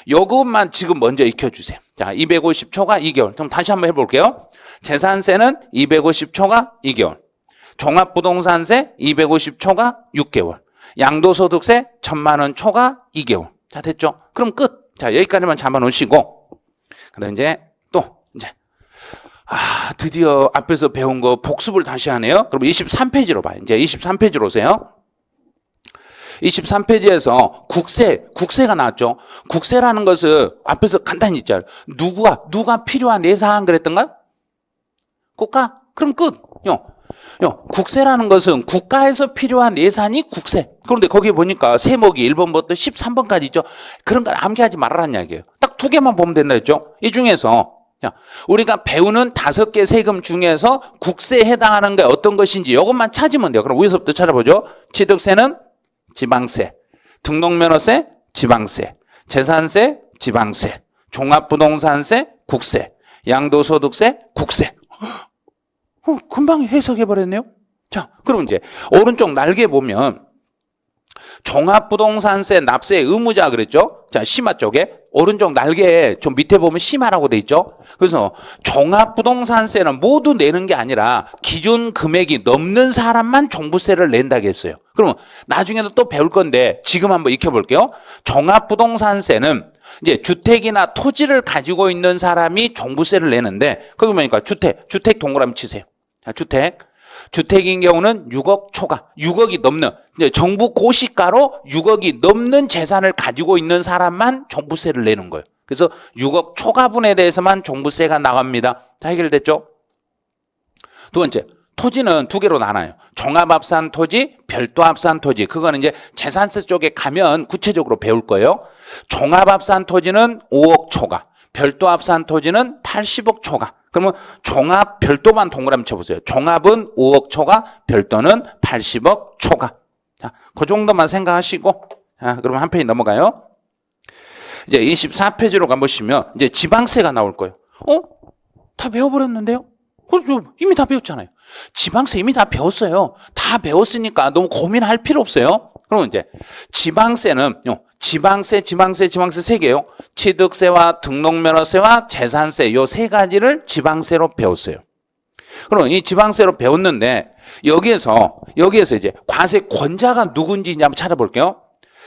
요것만 지금 먼저 익혀주세요. 자, 250초가 2개월. 그럼 다시 한번 해볼게요. 재산세는 250초가 2개월. 종합부동산세 250초가 6개월. 양도소득세 1000만 원 초가 2개월. 자, 됐죠? 그럼 끝. 자, 여기까지만 잡아 놓으시고. 그다음 이제 드디어 앞에서 배운 거 복습을 다시 하네요. 그럼 23페이지로 봐요. 이제 23페이지로 오세요. 23페이지에서 국세가 나왔죠. 국세라는 것은 앞에서 간단히 있잖아요. 누가 필요한 예산 그랬던가요? 국가? 그럼 끝. 국세라는 것은 국가에서 필요한 예산이 국세. 그런데 거기에 보니까 세목이 1번부터 13번까지 있죠. 그런 걸 암기하지 말라는 이야기예요. 딱 두 개만 보면 된다 했죠. 이 중에서 우리가 배우는 5개 세금 중에서 국세에 해당하는 게 어떤 것인지 이것만 찾으면 돼요. 그럼 위에서부터 찾아보죠. 취득세는 지방세, 등록면허세, 지방세, 재산세, 지방세, 종합부동산세, 국세, 양도소득세, 국세. 금방 해석해버렸네요. 자, 그럼 이제 오른쪽 날개 보면 종합부동산세 납세 의무자 그랬죠? 자, 심화 쪽에 오른쪽 날개에 좀 밑에 보면 심화라고 돼 있죠? 그래서 종합부동산세는 모두 내는 게 아니라 기준 금액이 넘는 사람만 종부세를 낸다고 했어요. 그러면 나중에도 또 배울 건데 지금 한번 익혀볼게요. 종합부동산세는 이제 주택이나 토지를 가지고 있는 사람이 종부세를 내는데 거기 보니까 주택 동그라미 치세요. 자, 주택인 경우는 6억 초과, 6억이 넘는 이제 정부 고시가로 6억이 넘는 재산을 가지고 있는 사람만 종부세를 내는 거예요. 그래서 6억 초과분에 대해서만 종부세가 나갑니다. 자, 해결됐죠? 두 번째, 토지는 두 개로 나눠요. 종합합산 토지, 별도합산 토지. 그거는 이제 재산세 쪽에 가면 구체적으로 배울 거예요. 종합합산 토지는 5억 초과, 별도합산 토지는 80억 초과. 그러면 종합 별도만 동그라미 쳐보세요. 종합은 5억 초과, 별도는 80억 초과. 자, 그 정도만 생각하시고, 자, 그럼 한 페이지 넘어가요. 이제 24페이지로 가보시면 이제 지방세가 나올 거예요. 다 배워버렸는데요? 이미 다 배웠잖아요. 지방세 이미 다 배웠어요. 다 배웠으니까 너무 고민할 필요 없어요. 그러면 이제 지방세는 지방세 세 개요. 취득세와 등록면허세와 재산세 요 세 가지를 지방세로 배웠어요. 그럼 이 지방세로 배웠는데 여기에서 이제 과세권자가 누군지 이제 한번 찾아볼게요.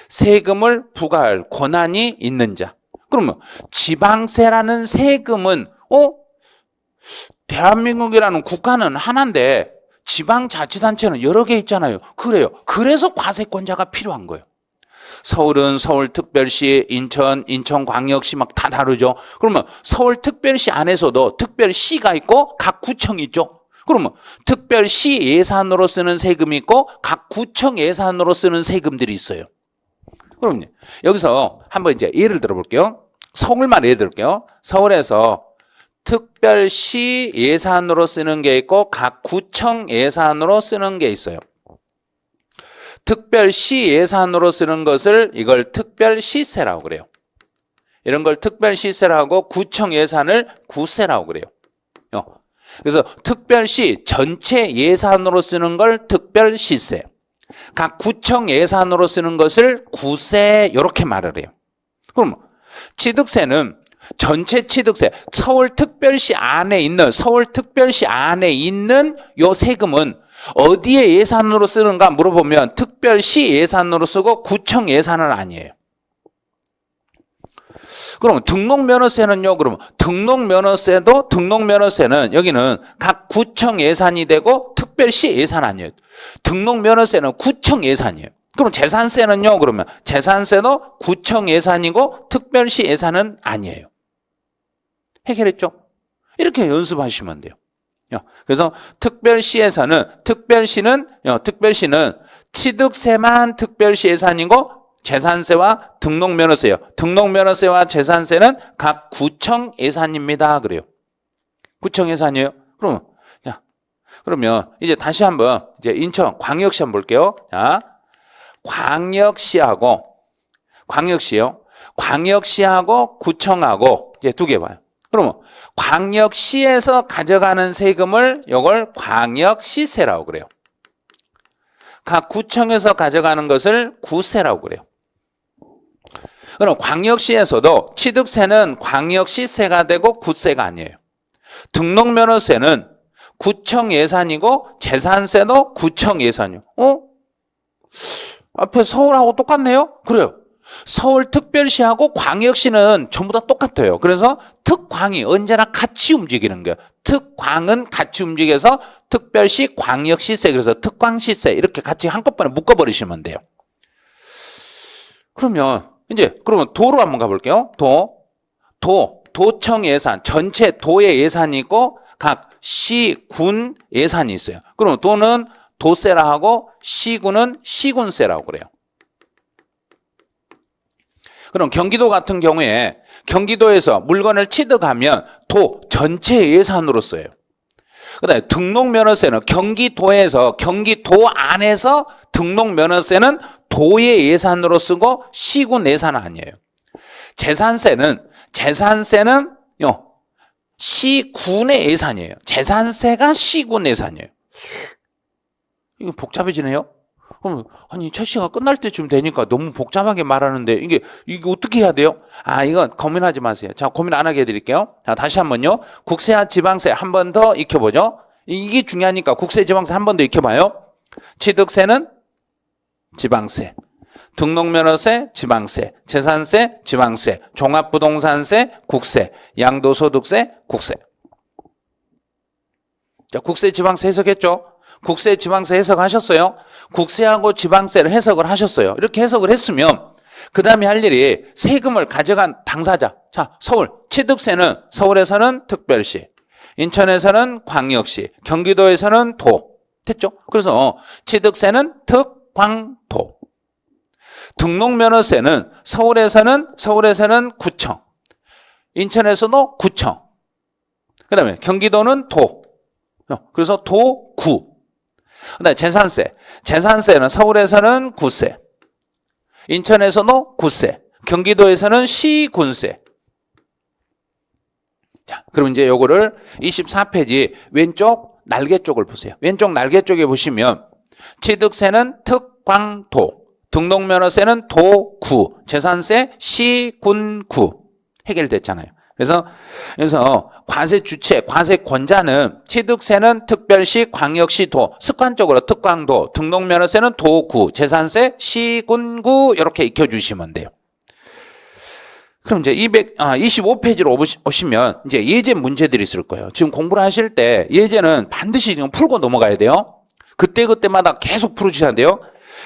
세금을 부과할 권한이 있는 자. 그러면 지방세라는 세금은 대한민국이라는 국가는 하나인데 지방자치단체는 여러 개 있잖아요. 그래요. 그래서 과세권자가 필요한 거예요. 서울은 서울특별시, 인천광역시 막 다 다르죠. 그러면 서울특별시 안에서도 특별시가 있고 각 구청이 있죠. 그러면 특별시 예산으로 쓰는 세금이 있고 각 구청 예산으로 쓰는 세금들이 있어요. 그럼 여기서 한번 이제 예를 들어볼게요. 서울만 예를 들게요. 서울에서 특별시 예산으로 쓰는 게 있고 각 구청 예산으로 쓰는 게 있어요. 특별시 예산으로 쓰는 것을 이걸 특별시세라고 그래요. 이런 걸 특별시세라고 구청 예산을 구세라고 그래요. 그래서 특별시 전체 예산으로 쓰는 걸 특별시세, 각 구청 예산으로 쓰는 것을 구세 이렇게 말을 해요. 그럼 취득세는 전체 취득세, 서울특별시 안에 있는 요 세금은 어디에 예산으로 쓰는가 물어보면 특별시 예산으로 쓰고 구청 예산은 아니에요. 그럼 등록면허세는요, 그러면 등록면허세는 여기는 각 구청 예산이 되고 특별시 예산 아니에요. 등록면허세는 구청 예산이에요. 그럼 재산세는요, 그러면 재산세도 구청 예산이고 특별시 예산은 아니에요. 해결했죠? 이렇게 연습하시면 돼요. 그래서 특별시는 취득세만 특별시 예산이고 재산세와 등록면허세요. 등록면허세와 재산세는 각 구청 예산입니다. 그래요. 구청 예산이에요. 그러면 이제 다시 한번 이제 인천 광역시 한번 볼게요. 자, 광역시하고 구청하고 이제 두 개 봐요. 그러면 광역시에서 가져가는 세금을 이걸 광역시세라고 그래요. 각 구청에서 가져가는 것을 구세라고 그래요. 그럼 광역시에서도 취득세는 광역시세가 되고 구세가 아니에요. 등록면허세는 구청 예산이고 재산세도 구청 예산이요. 앞에 서울하고 똑같네요? 그래요. 서울특별시하고 광역시는 전부 다 똑같아요. 그래서 특광이 언제나 같이 움직이는 거예요. 특광은 같이 움직여서 특별시, 광역시세, 그래서 특광시세 이렇게 같이 한꺼번에 묶어버리시면 돼요. 그러면 도로 한번 가볼게요. 도청 예산, 전체 도의 예산이 있고 각 시, 군 예산이 있어요. 그럼 도는 도세라 하고 시군은 시군세라고 그래요. 그럼 경기도 같은 경우에 경기도에서 물건을 취득하면 도 전체 예산으로 써요. 그다음에 등록면허세는 경기도 안에서 등록면허세는 도의 예산으로 쓰고 시군 예산 아니에요. 재산세는 시군의 예산이에요. 재산세가 시군 예산이에요. 이거 복잡해지네요. 그럼 아니 첫 시간 끝날 때쯤 되니까 너무 복잡하게 말하는데 이게 어떻게 해야 돼요? 이건 고민하지 마세요. 자, 고민 안 하게 해드릴게요. 자, 다시 한번요. 국세와 지방세 한 번 더 익혀보죠. 이게 중요하니까 국세, 지방세 한 번 더 익혀봐요. 취득세는 지방세, 등록면허세 지방세, 재산세 지방세, 종합부동산세 국세, 양도소득세 국세. 자, 국세, 지방세 해석했죠? 국세, 지방세 해석하셨어요? 국세하고 지방세를 해석을 하셨어요. 이렇게 해석을 했으면 그 다음에 할 일이 세금을 가져간 당사자. 자, 서울 취득세는 서울에서는 특별시, 인천에서는 광역시, 경기도에서는 도. 됐죠? 그래서 취득세는 특광도. 등록면허세는 서울에서는 구청, 인천에서도 구청, 그 다음에 경기도는 도. 그래서 도구. 그다음에 재산세는 서울에서는 구세, 인천에서도 구세, 경기도에서는 시군세. 자, 그럼 이제 요거를 24페이지 왼쪽 날개 쪽을 보세요. 왼쪽 날개 쪽에 보시면 취득세는 특광도, 등록면허세는 도구, 재산세 시군구 해결됐잖아요. 그래서 과세 주체, 과세 권자는 취득세는 특별시, 광역시, 도, 습관적으로 특광도, 등록면허세는 도구, 재산세 시군구 이렇게 익혀주시면 돼요. 그럼 이제 25페이지로 오시면 이제 예제 문제들이 있을 거예요. 지금 공부를 하실 때 예제는 반드시 지금 풀고 넘어가야 돼요. 그때마다 계속 풀어주셔야 돼요.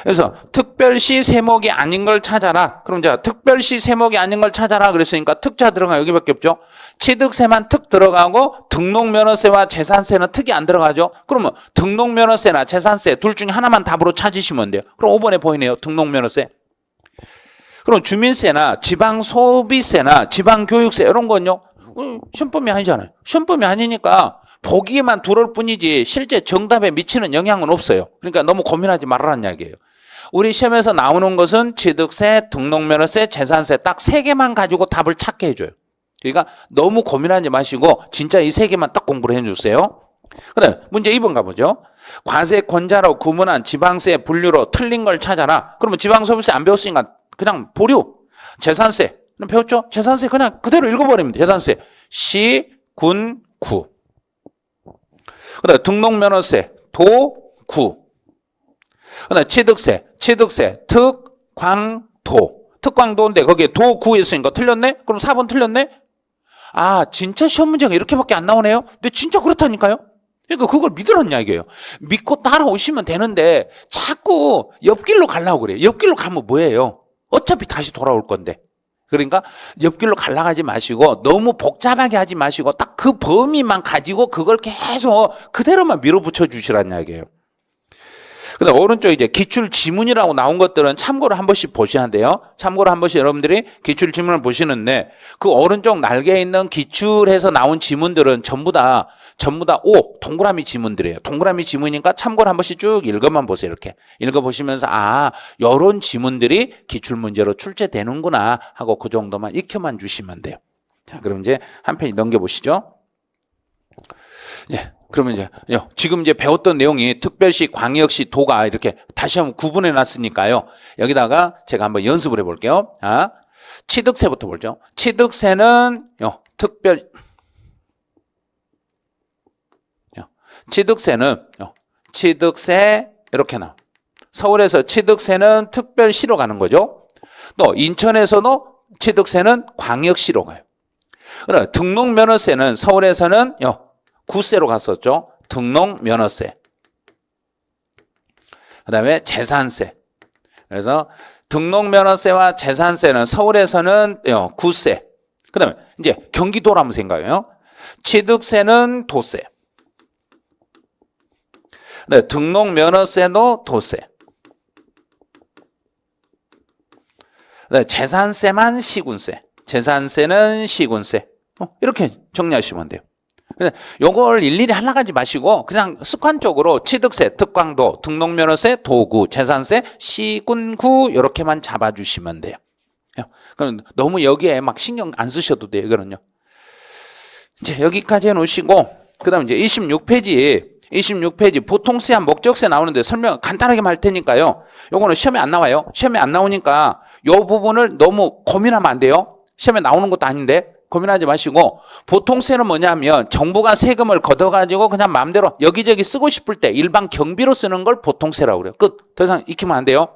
그래서 특별시 세목이 아닌 걸 찾아라. 그럼 이제 특별시 세목이 아닌 걸 찾아라 그랬으니까 특자 들어가 여기밖에 없죠. 취득세만 특 들어가고 등록면허세와 재산세는 특이 안 들어가죠. 그러면 등록면허세나 재산세 둘 중에 하나만 답으로 찾으시면 돼요. 그럼 5번에 보이네요. 등록면허세. 그럼 주민세나 지방소비세나 지방교육세 이런 건요. 시험범위 아니잖아요. 시험범위 아니니까 보기에만 들어올 뿐이지 실제 정답에 미치는 영향은 없어요. 그러니까 너무 고민하지 말라는 이야기예요. 우리 시험에서 나오는 것은 취득세, 등록면허세, 재산세 딱 3개만 가지고 답을 찾게 해줘요. 그러니까 너무 고민하지 마시고 진짜 이 3개만 딱 공부를 해주세요. 그다음에 문제 2번 가보죠. 과세 권자로 구분한 지방세 분류로 틀린 걸 찾아라. 그러면 지방소비세 안 배웠으니까 그냥 보류. 재산세 배웠죠? 재산세 그냥 그대로 읽어버리면 돼요. 재산세 시, 군, 구. 그다음에 등록면허세 도, 구. 그다음에 취득세 특, 광, 도. 특광도인데 거기에 도, 구 했으니까 틀렸네? 그럼 4번 틀렸네? 아, 진짜 시험 문제가 이렇게밖에 안 나오네요? 근데 진짜 그렇다니까요? 그러니까 그걸 믿으란 이야기예요. 믿고 따라오시면 되는데 자꾸 옆길로 가려고 그래요. 옆길로 가면 뭐예요? 어차피 다시 돌아올 건데. 그러니까 옆길로 가려고 하지 마시고 너무 복잡하게 하지 마시고 딱 그 범위만 가지고 그걸 계속 그대로만 밀어붙여 주시란 이야기예요. 그다음 오른쪽 이제 기출 지문이라고 나온 것들은 참고로 한 번씩 보셔야 돼요. 참고로 한 번씩 여러분들이 기출 지문을 보시는데 그 오른쪽 날개에 있는 기출에서 나온 지문들은 전부 다 O 동그라미 지문들이에요. 동그라미 지문이니까 참고로 한 번씩 쭉 읽어만 보세요. 이렇게 읽어보시면서 아, 요런 지문들이 기출 문제로 출제되는구나 하고 그 정도만 익혀만 주시면 돼요. 자, 그럼 이제 한 페이지 넘겨보시죠. 예. 그러면 이제 지금 이제 배웠던 내용이 특별시, 광역시, 도가 이렇게 다시 한번 구분해 놨으니까요. 여기다가 제가 한번 연습을 해 볼게요. 아, 취득세부터 보죠. 취득세는 취득세 이렇게 나와. 서울에서 취득세는 특별시로 가는 거죠. 또 인천에서는 취득세는 광역시로 가요. 그럼 등록면허세는 서울에서는 구세로 갔었죠. 등록면허세. 그 다음에 재산세. 그래서 등록면허세와 재산세는 서울에서는 구세. 그 다음에 이제 경기도로 한번 생각해요. 취득세는 도세. 네, 등록면허세도 도세. 네, 재산세만 시군세. 재산세는 시군세. 이렇게 정리하시면 돼요. 요걸 일일이 하려고 하지 마시고 그냥 습관적으로 취득세, 특광도, 등록면허세, 도구, 재산세, 시군구 이렇게만 잡아주시면 돼요. 그럼 너무 여기에 막 신경 안 쓰셔도 돼요. 이거는요. 이제 여기까지 해놓으시고 그 다음 이제 26페이지 보통세와 목적세 나오는데 설명 간단하게 할 테니까요. 요거는 시험에 안 나와요. 시험에 안 나오니까 요 부분을 너무 고민하면 안 돼요. 시험에 나오는 것도 아닌데 고민하지 마시고 보통세는 뭐냐면 정부가 세금을 걷어가지고 그냥 마음대로 여기저기 쓰고 싶을 때 일반 경비로 쓰는 걸 보통세라고 그래요. 끝. 더 이상 익히면 안 돼요.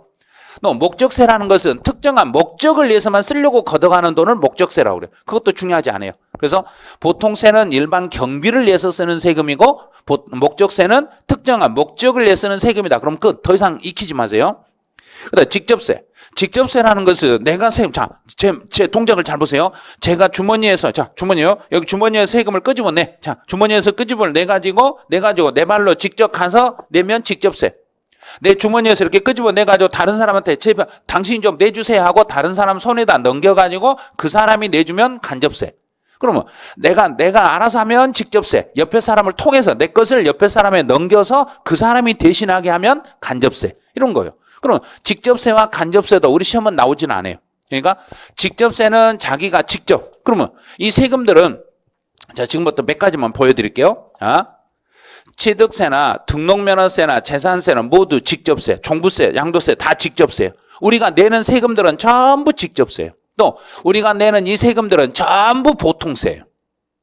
또 목적세라는 것은 특정한 목적을 위해서만 쓰려고 걷어가는 돈을 목적세라고 그래요. 그것도 중요하지 않아요. 그래서 보통세는 일반 경비를 위해서 쓰는 세금이고 목적세는 특정한 목적을 위해 쓰는 세금이다. 그럼 끝. 더 이상 익히지 마세요. 그다음 직접세. 직접세라는 것은 내가 세금, 자, 제 동작을 잘 보세요. 제가 주머니에서, 주머니요. 여기 주머니에서 세금을 끄집어내. 자, 주머니에서 끄집어내 내가지고 내 발로 직접 가서 내면 직접세. 내 주머니에서 이렇게 끄집어내가지고 다른 사람한테 제발 당신이 좀 내주세요 하고 다른 사람 손에다 넘겨가지고 그 사람이 내주면 간접세. 그러면 내가 알아서 하면 직접세. 옆에 사람을 통해서 내 것을 옆에 사람에 넘겨서 그 사람이 대신하게 하면 간접세. 이런 거예요. 그럼 직접세와 간접세도 우리 시험은 나오진 않아요. 그러니까 직접세는 자기가 직접. 그러면 이 세금들은 자 지금부터 몇 가지만 보여드릴게요. 취득세나 등록면허세나 재산세는 모두 직접세, 종부세, 양도세 다 직접세예요. 우리가 내는 세금들은 전부 직접세예요. 또 우리가 내는 이 세금들은 전부 보통세예요.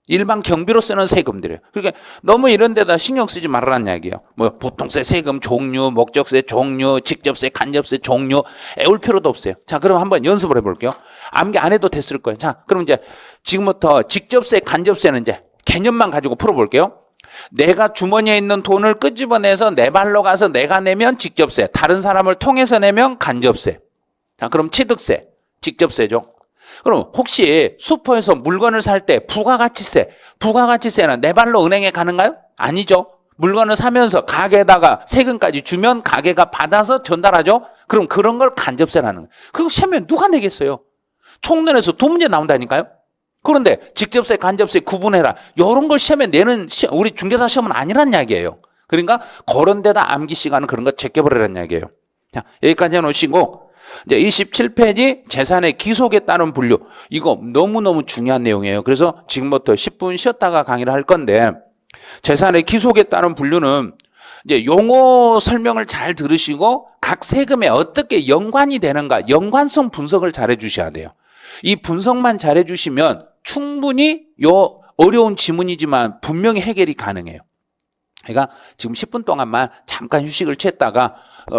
일반 경비로 쓰는 세금들이에요. 그러니까 너무 이런 데다 신경 쓰지 말라는 이야기예요. 뭐 보통세 세금 종류, 목적세 종류, 직접세, 간접세 종류 애울 필요도 없어요. 자, 그럼 한번 연습을 해볼게요. 암기 안 해도 됐을 거예요. 자, 그럼 이제 지금부터 직접세, 간접세는 이제 개념만 가지고 풀어볼게요. 내가 주머니에 있는 돈을 끄집어내서 내 발로 가서 내가 내면 직접세, 다른 사람을 통해서 내면 간접세. 자, 그럼 취득세, 직접세죠. 그럼 혹시 슈퍼에서 물건을 살 때 부가가치세는 내 발로 은행에 가는가요? 아니죠. 물건을 사면서 가게에다가 세금까지 주면 가게가 받아서 전달하죠. 그럼 그런 걸 간접세라는 거예요. 그거 시험에 누가 내겠어요? 총론에서 두 문제 나온다니까요. 그런데 직접세, 간접세 구분해라. 이런 걸 시험에 내는 우리 중개사 시험은 아니란 이야기예요. 그러니까 그런 데다 암기 시간은 그런 거 제껴버리라는 이야기예요. 자, 여기까지 해놓으시고 이제 27페이지 재산의 기속에 따른 분류. 이거 너무너무 중요한 내용이에요. 그래서 지금부터 10분 쉬었다가 강의를 할 건데 재산의 기속에 따른 분류는 이제 용어 설명을 잘 들으시고 각 세금에 어떻게 연관이 되는가 연관성 분석을 잘 해주셔야 돼요. 이 분석만 잘 해주시면 충분히 요 어려운 지문이지만 분명히 해결이 가능해요. 그러니까 지금 10분 동안만 잠깐 휴식을 취했다가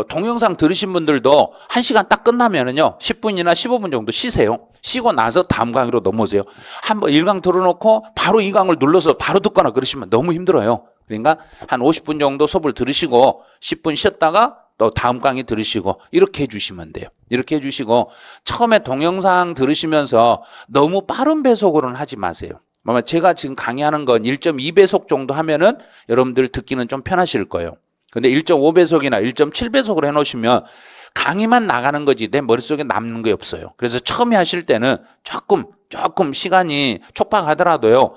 동영상 들으신 분들도 1시간 딱 끝나면은요 10분이나 15분 정도 쉬세요. 쉬고 나서 다음 강의로 넘어오세요. 한번 1강 들어놓고 바로 2강을 눌러서 바로 듣거나 그러시면 너무 힘들어요. 그러니까 한 50분 정도 수업을 들으시고 10분 쉬었다가 또 다음 강의 들으시고 이렇게 해주시면 돼요. 이렇게 해주시고 처음에 동영상 들으시면서 너무 빠른 배속으로는 하지 마세요. 아마 제가 지금 강의하는 건 1.2배속 정도 하면은 여러분들 듣기는 좀 편하실 거예요. 근데 1.5배속이나 1.7배속으로 해놓으시면 강의만 나가는 거지 내 머릿속에 남는 게 없어요. 그래서 처음에 하실 때는 조금 시간이 촉박하더라도요.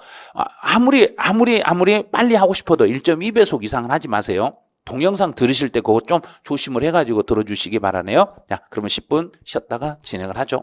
아무리 빨리 하고 싶어도 1.2배속 이상은 하지 마세요. 동영상 들으실 때 그거 좀 조심을 해가지고 들어주시기 바라네요. 자, 그러면 10분 쉬었다가 진행을 하죠.